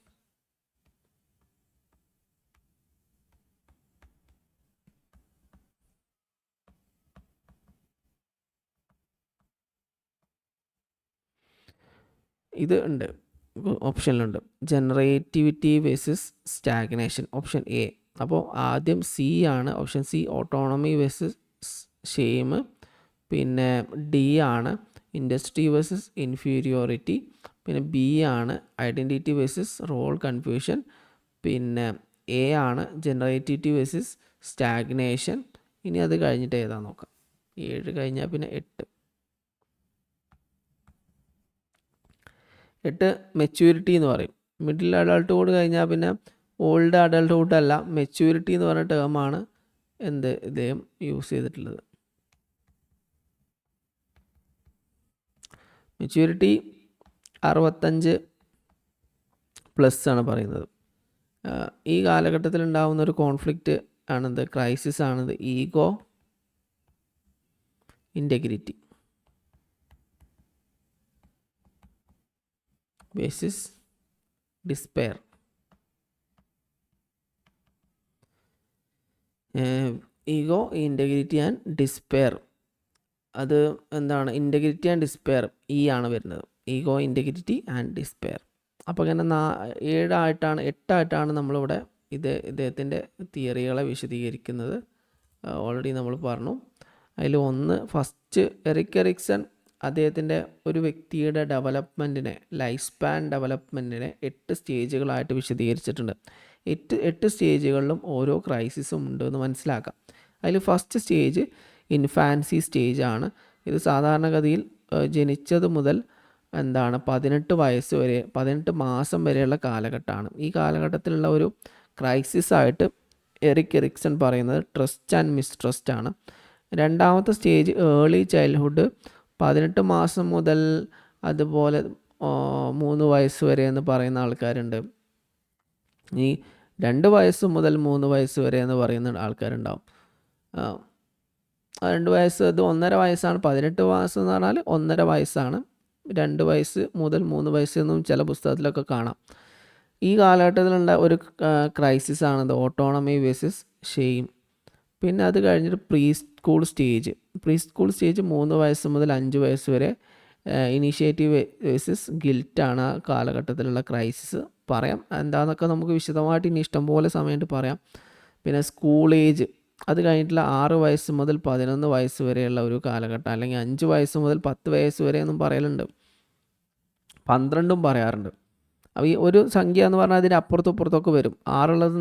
ഇത് ഉണ്ട്, ഓപ്ഷനിലുണ്ട്. Generativity versus stagnation, option A. അപ്പോൾ ആദ്യം സി ആണ്, option C autonomy versus shame. പിന്നെ ഡി ആണ് ഇൻഡസ്ട്രി വേഴ്സസ് ഇൻഫീരിയോറിറ്റി. പിന്നെ ബി ആണ് ഐഡൻറ്റിറ്റി വേഴ്സസ് റോൾ കൺഫ്യൂഷൻ. പിന്നെ എ ആണ് ജനറേറ്റിവിറ്റി വേഴ്സസ് സ്റ്റാഗ്നേഷൻ. ഇനി അത് കഴിഞ്ഞിട്ട് ഏതാ നോക്കാം. 7 കഴിഞ്ഞാൽ പിന്നെ 8 മെച്യൂരിറ്റി എന്ന് പറയും. മിഡിൽ അഡൾട്ട്ഹുഡ് കഴിഞ്ഞാൽ പിന്നെ ഓൾഡ് അഡൾട്ട്ഹുഡ് അല്ല, മെച്യൂരിറ്റി എന്ന് പറഞ്ഞ ടേമാണ് ഇദ്ദേഹം യൂസ് ചെയ്തിട്ടുള്ളത്. മെച്യൂരിറ്റി 65+ ആണ് പറയുന്നത്. ഈ കാലഘട്ടത്തിൽ ഉണ്ടാകുന്ന ഒരു കോൺഫ്ലിക്റ്റ് ആണിത്, ക്രൈസിസ് ആണിത്, ego integrity versus despair. Ego, integrity and despair. അത് എന്താണ്? ഇൻറ്റഗ്രിറ്റി ആൻഡ് ഡിസ്പെയർ ഈ ആണ് വരുന്നത്, ഈഗോ, ഇൻറ്റഗ്രിറ്റി ആൻഡ് ഡിസ്പെയർ. അപ്പോൾ ഇങ്ങനെ 8ആയിട്ടാണ് നമ്മളിവിടെ ഇദ്ദേഹത്തിൻ്റെ തിയറികളെ വിശദീകരിക്കുന്നത്. ഓൾറെഡി നമ്മൾ പറഞ്ഞു. അതിൽ ഫസ്റ്റ് എറിക് എറിക്സൺ അദ്ദേഹത്തിൻ്റെ ഒരു വ്യക്തിയുടെ ഡെവലപ്മെൻറ്റിനെ, ലൈഫ് സ്പാൻ ഡെവലപ്മെൻറ്റിനെ 8 സ്റ്റേജുകളായിട്ട് വിശദീകരിച്ചിട്ടുണ്ട്. 8 സ്റ്റേജുകളിലും ഓരോ ക്രൈസിസും ഉണ്ട് എന്ന് മനസ്സിലാക്കാം. അതിൽ ഫസ്റ്റ് സ്റ്റേജ് ഇൻഫാൻസി സ്റ്റേജാണ്. ഇത് സാധാരണഗതിയിൽ ജനിച്ചത് മുതൽ 18 വയസ്സ് വരെ, 18 മാസം വരെയുള്ള കാലഘട്ടമാണ്. ഈ കാലഘട്ടത്തിലുള്ള ഒരു ക്രൈസിസായിട്ട് എറിക് എറിക്സൺ പറയുന്നത് ട്രസ്റ്റ് ആൻഡ് മിസ്ട്രസ്റ്റ് ആണ്. രണ്ടാമത്തെ സ്റ്റേജ് ഏർലി ചൈൽഡ്ഹുഡ്, 18 മാസം മുതൽ അതുപോലെ 3 വയസ്സ് വരെ എന്ന് പറയുന്ന ആൾക്കാരുണ്ട്. ഈ 2 വയസ്സ് മുതൽ 3 വയസ്സ് വരെ എന്ന് പറയുന്ന ആൾക്കാരുണ്ടാവും. 2 വയസ്സ്, ഇത് 1.5 വയസ്സാണ്. 18 മാസം എന്ന് പറഞ്ഞാൽ 1.5 വയസ്സാണ്. 2 വയസ്സ് മുതൽ 3 വയസ്സ് എന്നും ചില പുസ്തകത്തിലൊക്കെ കാണാം. ഈ കാലഘട്ടത്തിലുള്ള ഒരു ക്രൈസിസ് ആണത് ഓട്ടോണമി വേഴ്സസ് ഷെയിം. പിന്നെ അത് കഴിഞ്ഞിട്ട് പ്രീ സ്കൂൾ സ്റ്റേജ്. 3 വയസ്സ് മുതൽ 5 വയസ്സ് വരെ ഇനീഷ്യേറ്റീവ് വേഴ്സസ് ഗിൽറ്റാണ് ആ കാലഘട്ടത്തിലുള്ള ക്രൈസിസ്. പറയാം എന്താണെന്നൊക്കെ നമുക്ക് വിശദമായിട്ട് ഇനി ഇഷ്ടംപോലെ സമയത്ത് പറയാം. പിന്നെ സ്കൂൾ ഏജ്, അത് കഴിഞ്ഞിട്ടുള്ള 6 വയസ്സ് മുതൽ 11 വയസ്സ് വരെയുള്ള ഒരു കാലഘട്ടം, അല്ലെങ്കിൽ 5 വയസ്സ് മുതൽ 10 വയസ്സ് വരെ എന്നും പറയലുണ്ട്, 12ഉം പറയാറുണ്ട്. അപ്പോൾ ഈ ഒരു സംഖ്യ എന്ന് പറഞ്ഞാൽ അതിന് അപ്പുറത്തും ഇപ്പുറത്തൊക്കെ വരും. 6ഉള്ളത്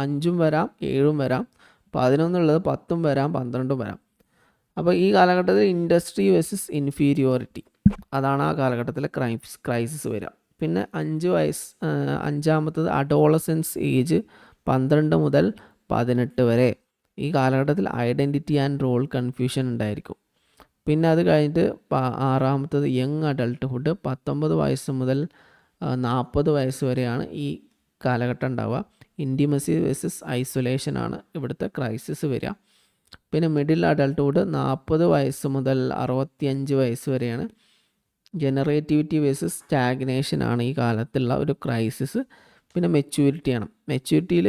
5ഉം വരാം, 7ഉം വരാം, 11 10ഉം വരാം, 12ഉം വരാം. അപ്പോൾ ഈ കാലഘട്ടത്തിൽ ഇൻഡസ്ട്രി വേഴ്സസ് ഇൻഫീരിയോറിറ്റി, അതാണ് ആ കാലഘട്ടത്തിലെ ക്രൈസിസ് വരിക. പിന്നെ 5-ാമത്തത് അഡോളസൻസ് ഏജ്, 12 മുതൽ 18 വരെ. ഈ കാലഘട്ടത്തിൽ ഐഡൻറ്റിറ്റി ആൻഡ് റോൾ കൺഫ്യൂഷൻ ഉണ്ടായിരിക്കും. പിന്നെ അത് കഴിഞ്ഞിട്ട് 6-ാമത്തത് യങ് അഡൾട്ട്ഹുഡ്, 19 വയസ്സ് മുതൽ 40 വയസ്സ് വരെയാണ് ഈ കാലഘട്ടം ഉണ്ടാവുക. ഇൻറ്റിമസി വേഴ്സസ് ഐസൊലേഷൻ ആണ് ഇവിടുത്തെ ക്രൈസിസ് വരിക. പിന്നെ മിഡിൽ അഡൾട്ട്ഹുഡ് 40 വയസ്സ് മുതൽ 65 വയസ്സ് വരെയാണ്. ജനറേറ്റിവിറ്റി വേഴ്സസ് സ്റ്റാഗ്നേഷൻ ആണ് ഈ കാലത്തുള്ള ഒരു ക്രൈസിസ്. പിന്നെ മെച്യൂരിറ്റിയാണ്. മെച്യൂരിറ്റിയിൽ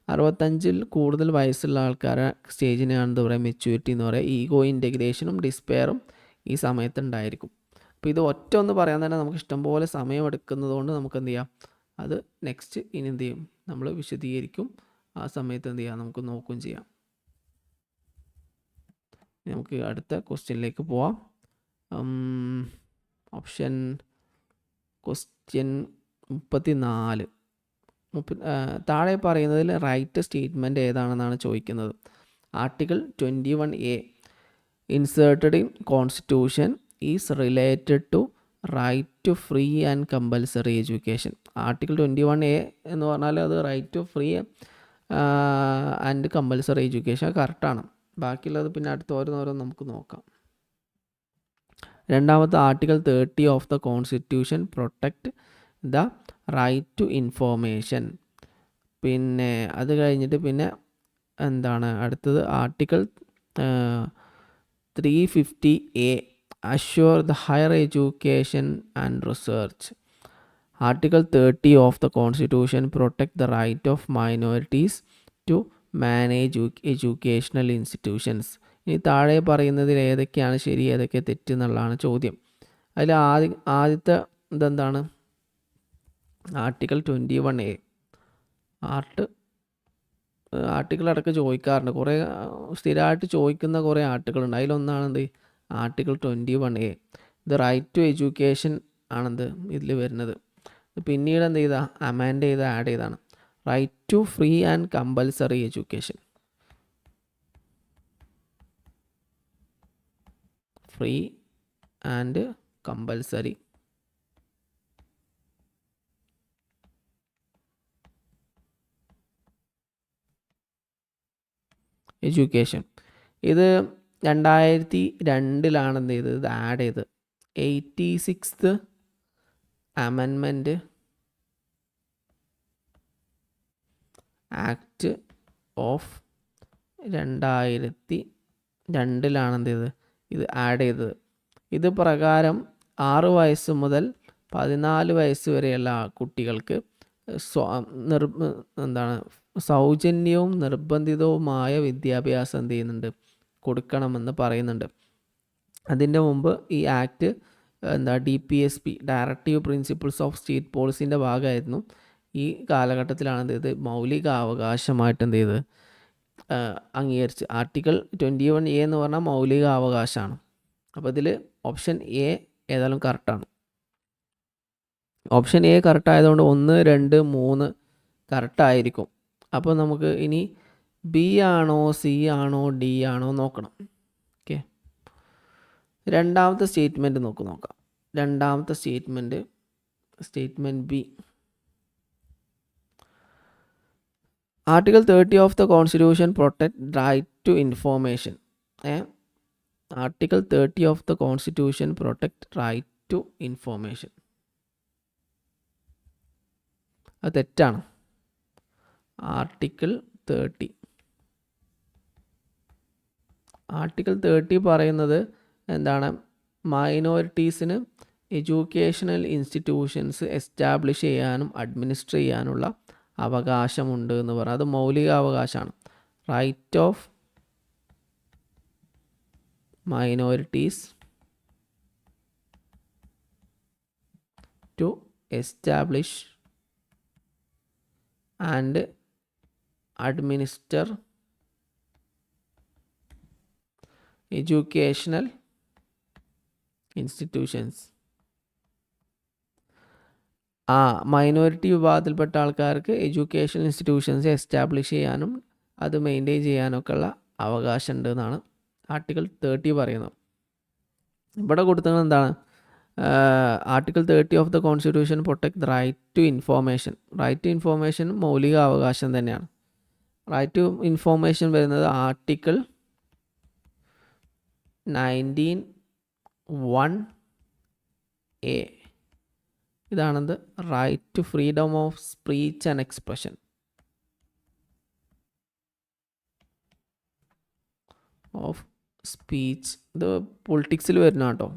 65-ൽ കൂടുതൽ വയസ്സുള്ള ആൾക്കാരെ സ്റ്റേജിനെയാണ് എന്താ പറയുക, മെച്യൂരിറ്റി എന്ന് പറയുക. ഈഗോ, ഇൻറ്റഗ്രേഷനും ഡിസ്പെയറും ഈ സമയത്ത് ഉണ്ടായിരിക്കും. അപ്പോൾ ഇത് ഒന്ന് പറയാൻ തന്നെ നമുക്ക് ഇഷ്ടംപോലെ സമയം എടുക്കുന്നത് കൊണ്ട് നമുക്ക് എന്ത് ചെയ്യാം, അത് നെക്സ്റ്റ് ഇനി എന്ത് ചെയ്യും, നമ്മൾ വിശദീകരിക്കും. ആ സമയത്ത് എന്ത് ചെയ്യാം, നമുക്ക് നോക്കുകയും ചെയ്യാം. നമുക്ക് അടുത്ത ക്വസ്റ്റ്യനിലേക്ക് പോവാം. ക്വസ്റ്റ്യൻ 34. താഴെ പറയുന്നതിൽ റൈറ്റ് സ്റ്റേറ്റ്മെൻറ്റ് ഏതാണെന്നാണ് ചോദിക്കുന്നത്. Article 21A inserted in constitution is related to right to free and compulsory education. Article 21A എന്ന് പറഞ്ഞാൽ അത് right to free and compulsory education കറക്റ്റാണ്. ബാക്കിയുള്ളത് പിന്നെ അടുത്ത ഓരോന്നോരോന്ന് നമുക്ക് നോക്കാം. രണ്ടാമത്തെ article 30 of the constitution protect the right to information. പിന്നെ അത് കഴിഞ്ഞിട്ട് പിന്നെ എന്താണ് അടുത്തത്, article 350A assure the higher education and research. Article 30 of the constitution protect the right of minorities to manage educational institutions. ഇനി താഴെ പറയുന്നതിൽ ഏതൊക്കെയാണ് ശരി, ഏതൊക്കെ തെറ്റ് എന്നുള്ളതാണ് ചോദ്യം. അതിൽ ആദ്യത്തെ ഇതെന്താണ്? Article 21A. ആർട്ടിക്കിൾ അടക്കം ചോദിക്കാറുണ്ട്. കുറേ സ്ഥിരമായിട്ട് ചോദിക്കുന്ന കുറേ ആർട്ടിക്കിളുണ്ട്. അതിലൊന്നാണെന്ത്? Article 21A. ഇത് റൈറ്റ് ടു എഡ്യൂക്കേഷൻ ആണെന്ത് ഇതിൽ വരുന്നത്. പിന്നീട് എന്ത് ചെയ്താൽ അമെൻഡ് ചെയ്ത് ആഡ് ചെയ്താണ് right to free and compulsory education. Free and compulsory education. ഇത് 2002 എന്ത് ചെയ്തത്? ഇത് ആഡ് ചെയ്ത് 86th അമെൻമെൻറ്റ് ആക്ട് ഓഫ് 2002 എന്ത് ചെയ്തത്? ഇത് ആഡ് ചെയ്തത്. ഇത് പ്രകാരം 6 വയസ്സ് മുതൽ 14 വയസ്സ് വരെയുള്ള കുട്ടികൾക്ക് സൗജന്യവും നിർബന്ധിതവുമായ വിദ്യാഭ്യാസം എന്ത് ചെയ്യുന്നുണ്ട്? കൊടുക്കണമെന്ന് പറയുന്നുണ്ട്. അതിൻ്റെ മുമ്പ് ഈ act DPSP directive principles of state പോളിസിൻ്റെ ഭാഗമായിരുന്നു. ഈ കാലഘട്ടത്തിലാണ് എന്ത് ചെയ്തത്? മൗലിക അവകാശമായിട്ട് എന്ത് ചെയ്തത്? അംഗീകരിച്ച്. ആർട്ടിക്കിൾ 21A എന്ന് പറഞ്ഞാൽ മൗലിക അവകാശമാണ്. അപ്പോൾ ഇതിൽ ഓപ്ഷൻ എ ഏതായാലും കറക്റ്റാണ്. ഓപ്ഷൻ എ കറക്റ്റ് ആയതുകൊണ്ട് 1, 2, 3 കറക്റ്റായിരിക്കും. അപ്പോൾ നമുക്ക് ഇനി ബി ആണോ സി ആണോ ഡി ആണോ നോക്കണം. ഓക്കെ, രണ്ടാമത്തെ സ്റ്റേറ്റ്മെൻറ്റ് നോക്കാം. രണ്ടാമത്തെ statement B. Article 30 of the constitution protect right to information. Article 30 of the constitution protect right to information. അത് തെറ്റാണ്. ആർട്ടിക്കിൾ 30 പറയുന്നത് എന്താണ്? മൈനോറിറ്റീസിന് എഡ്യൂക്കേഷണൽ ഇൻസ്റ്റിറ്റ്യൂഷൻസ് എസ്റ്റാബ്ലിഷ് ചെയ്യാനും അഡ്മിനിസ്റ്റർ ചെയ്യാനുള്ള അവകാശമുണ്ട് എന്ന് പറയാം. അത് മൗലിക അവകാശമാണ്. Right of minorities to establish and administer educational institutions. Minority വിഭാഗത്തിൽപ്പെട്ട ആൾക്കാർക്ക് എഡ്യൂക്കേഷണൽ ഇൻസ്റ്റിറ്റ്യൂഷൻസ് എസ്റ്റാബ്ലിഷ് ചെയ്യാനും അത് മെയിൻറ്റെയിൻ ചെയ്യാനൊക്കെ ഉള്ള അവകാശം ഉണ്ട് എന്നാണ് ആർട്ടിക്കിൾ 30 പറയുന്നത്. ഇവിടെ കൊടുത്തത് എന്താണ്? Article 30 of the constitution protect the right to information. Right to information മൗലിക അവകാശം തന്നെയാണ്. റൈറ്റ് ടു ഇൻഫോർമേഷൻ വരുന്നത് ആർട്ടിക്കിൾ 19(1)(a). ഇതാണെന്ത്? Right to freedom of speech and expression. Of speech ഇത് പൊളിറ്റിക്സിൽ വരുന്ന കേട്ടോ.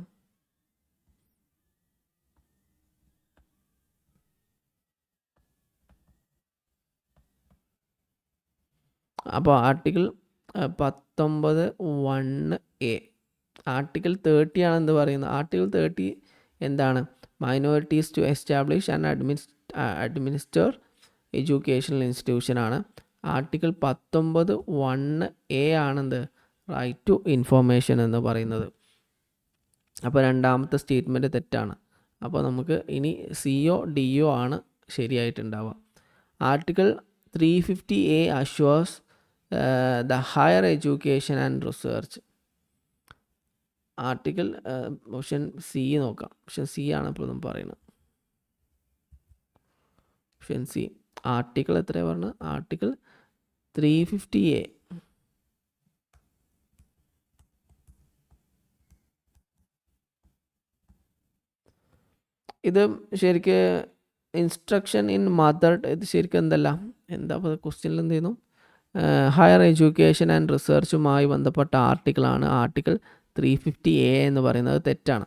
അപ്പോൾ ആർട്ടിക്കിൾ 19(1)(a). ആർട്ടിക്കിൾ 30 ആണ് എന്ത് പറയുന്നത്? ആർട്ടിക്കിൾ 30 എന്താണ്? Minorities to establish and administer educational institution ആണ്. ആർട്ടിക്കിൾ 19(1)(a) ആണെന്ത്? റൈറ്റ് ടു ഇൻഫോർമേഷൻ എന്ന് പറയുന്നത്. അപ്പോൾ രണ്ടാമത്തെ സ്റ്റേറ്റ്മെൻറ്റ് തെറ്റാണ്. അപ്പോൾ നമുക്ക് ഇനി സിയോ ഡിയോ ആണ് ശരിയായിട്ടുണ്ടാവുക. Article 350A assures the higher education and research. Article option C നോക്കാം. ഓപ്ഷൻ സി ആണ് ഇപ്പോൾ നമ്മൾ പറയുന്നത്. Option C. ആർട്ടിക്കിൾ എത്രയാണ് പറഞ്ഞത്? Article 350A. ഇത് ശരിക്ക് ഇൻസ്ട്രക്ഷൻ ഇൻ മദർ, ഇത് ശരിക്കും എന്താ ക്വസ്റ്റ്യനിൽ എന്ത് ചെയ്യുന്നു? ഹയർ എഡ്യൂക്കേഷൻ ആൻഡ് റിസർച്ചുമായി ബന്ധപ്പെട്ട ആർട്ടിക്കിളാണ് ആർട്ടിക്കിൾ 350A എന്ന് പറയുന്നത്. തെറ്റാണ്.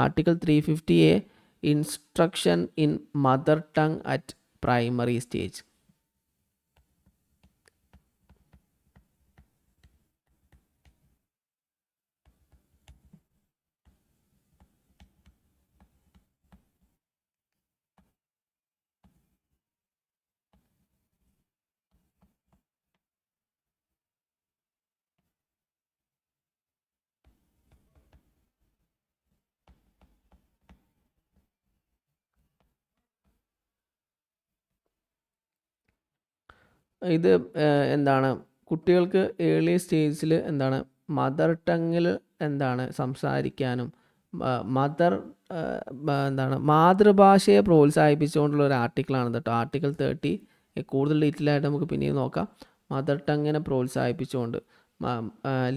Article 350A instruction in mother tongue at primary stage. ഇത് എന്താണ് കുട്ടികൾക്ക് ഏർലി സ്റ്റേജിൽ എന്താണ് മദർ ടങ്ങിൽ എന്താണ് സംസാരിക്കാനും മദർ എന്താണ് മാതൃഭാഷയെ പ്രോത്സാഹിപ്പിച്ചുകൊണ്ടുള്ള ഒരു ആർട്ടിക്കിളാണ് കേട്ടോ. ആർട്ടിക്കിൾ 30 കൂടുതൽ ഡീറ്റെയിൽ ആയിട്ട് നമുക്ക് പിന്നീട് നോക്കാം. മദർ ടങ്ങിനെ പ്രോത്സാഹിപ്പിച്ചുകൊണ്ട്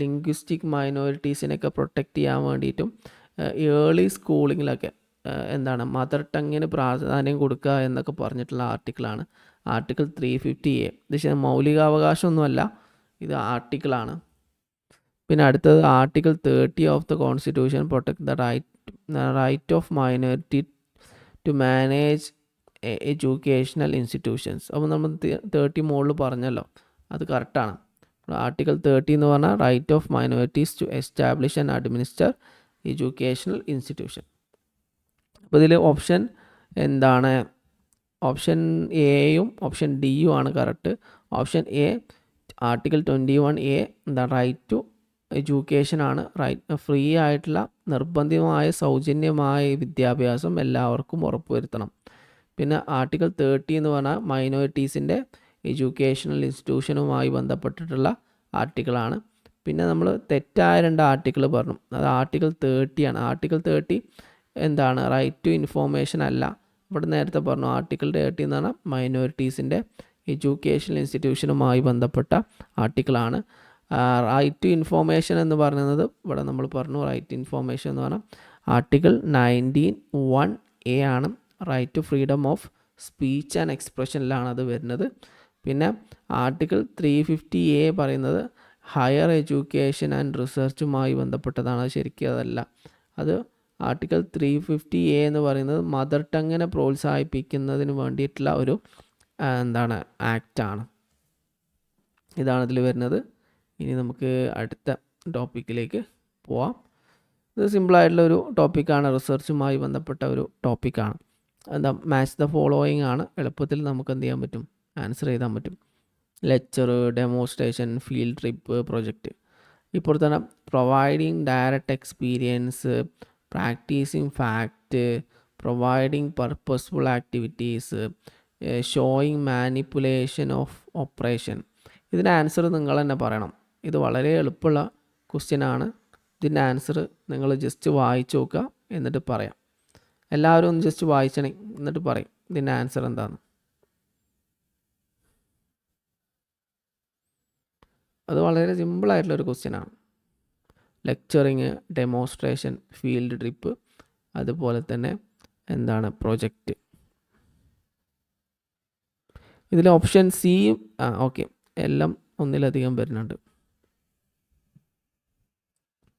ലിംഗ്വിസ്റ്റിക് മൈനോറിറ്റീസിനെയൊക്കെ പ്രൊട്ടക്റ്റ് ചെയ്യാൻ വേണ്ടിയിട്ടും ഏർലി സ്കൂളിങ്ങിലൊക്കെ എന്താണ് മദർ ടങ്ങിന് പ്രാധാന്യം കൊടുക്കുക എന്നൊക്കെ പറഞ്ഞിട്ടുള്ള ആർട്ടിക്കിളാണ് ആർട്ടിക്കിൾ 350A. ഇത് മൗലികാവകാശമൊന്നുമല്ല, ഇത് ആർട്ടിക്കിളാണ്. പിന്നെ അടുത്തത് article 30 of the constitution protect the right of minority to manage educational institutions. അപ്പോൾ നമ്മൾ 30 മുകളിൽ പറഞ്ഞല്ലോ, അത് കറക്റ്റാണ്. ആർട്ടിക്കിൾ 30 എന്ന് പറഞ്ഞാൽ right of minorities to establish and administer educational institution. അപ്പോൾ ഇതിൽ ഓപ്ഷൻ എന്താണ്? ഓപ്ഷൻ എയും ഓപ്ഷൻ ഡിയും ആണ് correct. Option A article 21A എന്താ റൈറ്റ് ടു എഡ്യൂക്കേഷൻ ആണ്. റൈറ്റ് ഫ്രീ ആയിട്ടുള്ള നിർബന്ധിതമായ സൗജന്യമായ വിദ്യാഭ്യാസം എല്ലാവർക്കും ഉറപ്പുവരുത്തണം. പിന്നെ ആർട്ടിക്കിൾ 30 എന്ന് പറഞ്ഞാൽ മൈനോറിറ്റീസിൻ്റെ എഡ്യൂക്കേഷണൽ ഇൻസ്റ്റിറ്റ്യൂഷനുമായി ബന്ധപ്പെട്ടിട്ടുള്ള ആർട്ടിക്കിളാണ്. പിന്നെ നമ്മൾ തെറ്റായ 2 ആർട്ടിക്കിൾ പറഞ്ഞു, അത് ആർട്ടിക്കിൾ 30 ആണ്. ആർട്ടിക്കിൾ 30 എന്താണ് റൈറ്റ് ടു ഇൻഫോർമേഷൻ അല്ല. ഇവിടെ നേരത്തെ പറഞ്ഞു ആർട്ടിക്കിൾ 30 എന്ന് പറഞ്ഞാൽ മൈനോറിറ്റീസിൻ്റെ എഡ്യൂക്കേഷണൽ ഇൻസ്റ്റിറ്റ്യൂഷനുമായി ബന്ധപ്പെട്ട ആർട്ടിക്കിളാണ്. റൈറ്റ് ടു ഇൻഫോർമേഷൻ എന്ന് പറയുന്നത് ഇവിടെ നമ്മൾ പറഞ്ഞു റൈറ്റ് ടു ഇൻഫോർമേഷൻ എന്ന് പറഞ്ഞാൽ ആർട്ടിക്കിൾ 19(1)A ആണ്. Right to freedom of speech and എക്സ്പ്രഷനിലാണ് അത് വരുന്നത്. പിന്നെ ആർട്ടിക്കിൾ 350A പറയുന്നത് ഹയർ എഡ്യൂക്കേഷൻ ആൻഡ് റിസർച്ചുമായി ബന്ധപ്പെട്ടതാണ്. അത് ശരിക്കും അതല്ല. അത് ആർട്ടിക്കിൾ 350A എന്ന് പറയുന്നത് മദർ ടങ്ങിനെ പ്രോത്സാഹിപ്പിക്കുന്നതിന് വേണ്ടിയിട്ടുള്ള ഒരു എന്താണ് ആക്റ്റാണ്. ഇതാണ് ഇതിൽ വരുന്നത്. ഇനി നമുക്ക് അടുത്ത ടോപ്പിക്കിലേക്ക് പോവാം. ഇത് സിമ്പിളായിട്ടുള്ളൊരു ടോപ്പിക്കാണ്, റിസർച്ചുമായി ബന്ധപ്പെട്ട ഒരു ടോപ്പിക്കാണ്. എന്താ മാച്ച് ദ ഫോളോയിങ് ആണ്. എളുപ്പത്തിൽ നമുക്ക് എന്ത് ചെയ്യാൻ പറ്റും? ആൻസർ ചെയ്താൻ പറ്റും. Lecture, demonstration, field trip, project. ഇപ്പോൾ തന്നെ providing direct experience, practicing fact, providing purposeful activities, showing manipulation of operation. ഇതിൻ്റെ ആൻസർ നിങ്ങൾ തന്നെ പറയണം. ഇത് വളരെ എളുപ്പമുള്ള ക്വസ്റ്റ്യനാണ്. ഇതിൻ്റെ ആൻസർ നിങ്ങൾ ജസ്റ്റ് വായിച്ചു നോക്കുക, എന്നിട്ട് പറയാം. എല്ലാവരും ഒന്ന് ജസ്റ്റ് വായിച്ചണേ, എന്നിട്ട് പറയും ഇതിൻ്റെ ആൻസർ എന്താണെന്ന്. അത് വളരെ സിമ്പിളായിട്ടുള്ളൊരു ക്വസ്റ്റ്യനാണ്. ലെക്ചറിങ്, ഡെമോൺസ്ട്രേഷൻ, ഫീൽഡ് ട്രിപ്പ്, അതുപോലെ തന്നെ എന്താണ് പ്രൊജക്റ്റ്. ഇതിൽ ഓപ്ഷൻ സി ഓക്കെ എല്ലാം ഒന്നിലധികം വരുന്നുണ്ട്.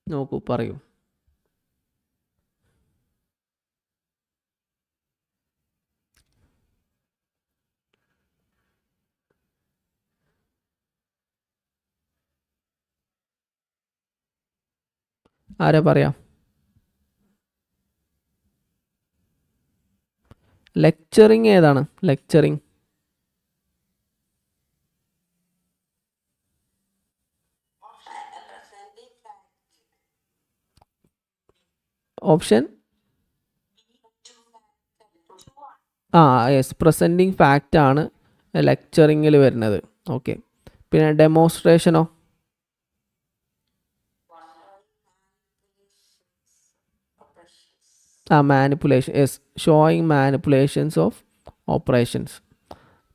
നോക്കൂ, പറയൂ. ആരാ പറയാം? ലെക്ചറിങ് ഏതാണ്? Lecturing option yes, presenting fact ആണ് ലെക്ചറിങ്ങിൽ വരുന്നത്. ഓക്കെ. പിന്നെ ഡെമോൺസ്ട്രേഷനോ? Manipulation, yes, showing manipulations of operations.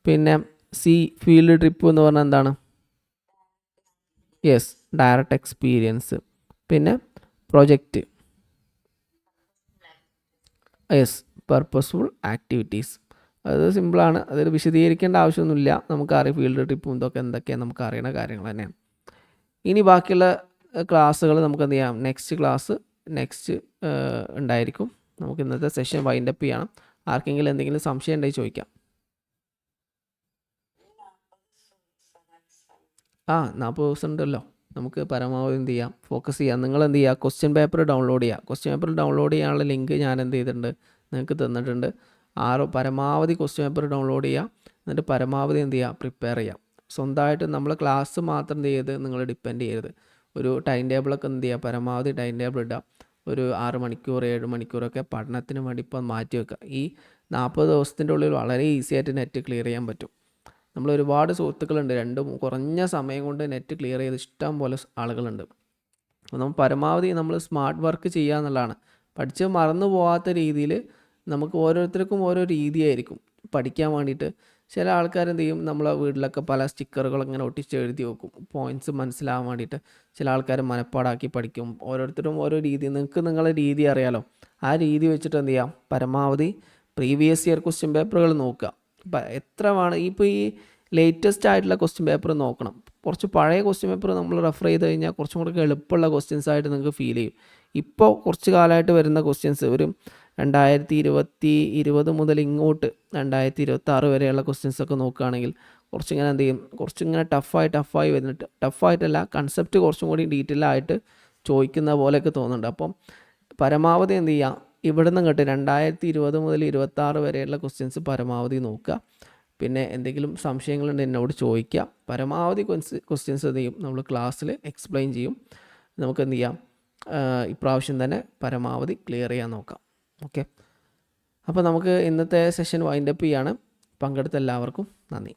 പിന്നെ സി ഫീൽഡ് ട്രിപ്പ് എന്ന് പറഞ്ഞാൽ എന്താണ്? Yes, direct experience. പിന്നെ പ്രൊജക്റ്റ്, യെസ്, പർപ്പസ്ഫുൾ ആക്ടിവിറ്റീസ്. അത് സിമ്പിളാണ്, അതിൽ വിശദീകരിക്കേണ്ട ആവശ്യമൊന്നുമില്ല. നമുക്കറിയാം ഫീൽഡ് ട്രിപ്പും ഇതൊക്കെ എന്തൊക്കെയാണ് നമുക്ക് അറിയുന്ന കാര്യങ്ങൾ തന്നെയാണ്. ഇനി ബാക്കിയുള്ള ക്ലാസ്സുകൾ നമുക്ക് എന്ത് ചെയ്യാം? നെക്സ്റ്റ് ഉണ്ടായിരിക്കും. നമുക്ക് ഇന്നത്തെ സെഷൻ വൈൻഡപ്പ് ചെയ്യണം. ആർക്കെങ്കിലും എന്തെങ്കിലും സംശയം ഉണ്ടെങ്കിൽ ചോദിക്കാം. 40 ദിവസം ഉണ്ടല്ലോ, നമുക്ക് പരമാവധി എന്ത് ചെയ്യാം? ഫോക്കസ് ചെയ്യാം. നിങ്ങൾ എന്ത് ചെയ്യുക? ക്വസ്റ്റ്യൻ പേപ്പർ ഡൗൺലോഡ് ചെയ്യുക. ക്വസ്റ്റ്യൻ പേപ്പർ ഡൗൺലോഡ് ചെയ്യാനുള്ള ലിങ്ക് ഞാൻ എന്ത് ചെയ്തിട്ടുണ്ട്? നിങ്ങൾക്ക് തന്നിട്ടുണ്ട്. പരമാവധി ക്വസ്റ്റ്യൻ പേപ്പർ ഡൗൺലോഡ് ചെയ്യുക. എന്നിട്ട് പരമാവധി എന്ത് ചെയ്യുക? പ്രിപ്പയർ ചെയ്യാം. സ്വന്തമായിട്ട് നമ്മൾ ക്ലാസ് മാത്രം എന്ത് ചെയ്ത് നിങ്ങൾ ഡിപ്പെൻഡ് ചെയ്യരുത്. ഒരു ടൈം ടേബിളൊക്കെ എന്ത് ചെയ്യുക? പരമാവധി ടൈം ടേബിൾ ഇടുക. ഒരു 6 മണിക്കൂർ 7 മണിക്കൂറൊക്കെ പഠനത്തിന് വേണ്ടി ഇപ്പം മാറ്റി വെക്കുക. ഈ 40 ദിവസത്തിൻ്റെ ഉള്ളിൽ വളരെ ഈസി ആയിട്ട് നെറ്റ് ക്ലിയർ ചെയ്യാൻ പറ്റും. നമ്മൾ ഒരുപാട് സുഹൃത്തുക്കളുണ്ട്, കുറഞ്ഞ സമയം കൊണ്ട് നെറ്റ് ക്ലിയർ ചെയ്ത് ഇഷ്ടം പോലെ ആളുകളുണ്ട്. അപ്പോൾ നമ്മൾ പരമാവധി നമ്മൾ സ്മാർട്ട് വർക്ക് ചെയ്യുക എന്നുള്ളതാണ്. പഠിച്ച് മറന്നു പോകാത്ത രീതിയിൽ നമുക്ക് ഓരോരുത്തർക്കും ഓരോ രീതിയായിരിക്കും പഠിക്കാൻ വേണ്ടിയിട്ട്. ചില ആൾക്കാർ എന്ത് ചെയ്യും, നമ്മളെ വീട്ടിലൊക്കെ പല സ്റ്റിക്കറുകൾ ഇങ്ങനെ ഒട്ടിച്ച് എഴുതി വെക്കും പോയിൻറ്റ്സ് മനസ്സിലാവാൻ വേണ്ടിയിട്ട്. ചില ആൾക്കാർ മനപ്പാടാക്കി പഠിക്കും. ഓരോരുത്തരും ഓരോ രീതി, നിങ്ങൾക്ക് നിങ്ങളുടെ രീതി അറിയാലോ, ആ രീതി വെച്ചിട്ട് എന്ത് ചെയ്യാം, പരമാവധി പ്രീവിയസ് ഇയർ ക്വസ്റ്റ്യൻ പേപ്പറുകൾ നോക്കുക. എത്ര വേണം, ഇപ്പോൾ ഈ ലേറ്റസ്റ്റ് ആയിട്ടുള്ള ക്വസ്റ്റ്യൻ പേപ്പർ നോക്കണം. കുറച്ച് പഴയ ക്വസ്റ്റ്യൻ പേപ്പർ നമ്മൾ റെഫർ ചെയ്ത് കഴിഞ്ഞാൽ കുറച്ചും കൂടി എളുപ്പമുള്ള ക്വസ്റ്റ്യൻസ് ആയിട്ട് നിങ്ങൾക്ക് ഫീൽ ചെയ്യും. ഇപ്പോൾ കുറച്ച് കാലമായിട്ട് വരുന്ന ക്വസ്റ്റ്യൻസ് ഒരു 2020 മുതൽ ഇങ്ങോട്ട് 2026 വരെയുള്ള ക്വസ്റ്റ്യൻസൊക്കെ നോക്കുകയാണെങ്കിൽ കുറച്ചിങ്ങനെ എന്ത് ചെയ്യും, കുറച്ചിങ്ങനെ ടഫായി വരുന്നുണ്ട്. ടഫായിട്ടല്ല, കൺസെപ്റ്റ് കുറച്ചും കൂടി ഡീറ്റെയിൽ ആയിട്ട് ചോദിക്കുന്ന പോലെയൊക്കെ തോന്നുന്നുണ്ട്. അപ്പം പരമാവധി എന്ത് ചെയ്യുക, ഇവിടെ നിന്ന് കേട്ട് 2020 മുതൽ 2026 വരെയുള്ള ക്വസ്റ്റ്യൻസ് പരമാവധി നോക്കുക. പിന്നെ എന്തെങ്കിലും സംശയങ്ങളുണ്ട് എന്നോട് ചോദിക്കുക. പരമാവധി ക്വസ്റ്റ്യൻസ് എന്ത് ചെയ്യും, നമ്മൾ ക്ലാസ്സിൽ എക്സ്പ്ലെയിൻ ചെയ്യും. നമുക്ക് എന്ത് ചെയ്യാം, ഇപ്രാവശ്യം തന്നെ പരമാവധി ക്ലിയർ ചെയ്യാൻ നോക്കാം. ഓക്കെ, അപ്പോൾ നമുക്ക് ഇന്നത്തെ സെഷൻ വൈൻഡപ്പ് ചെയ്യാണ്. പങ്കെടുത്ത എല്ലാവർക്കും നന്ദി.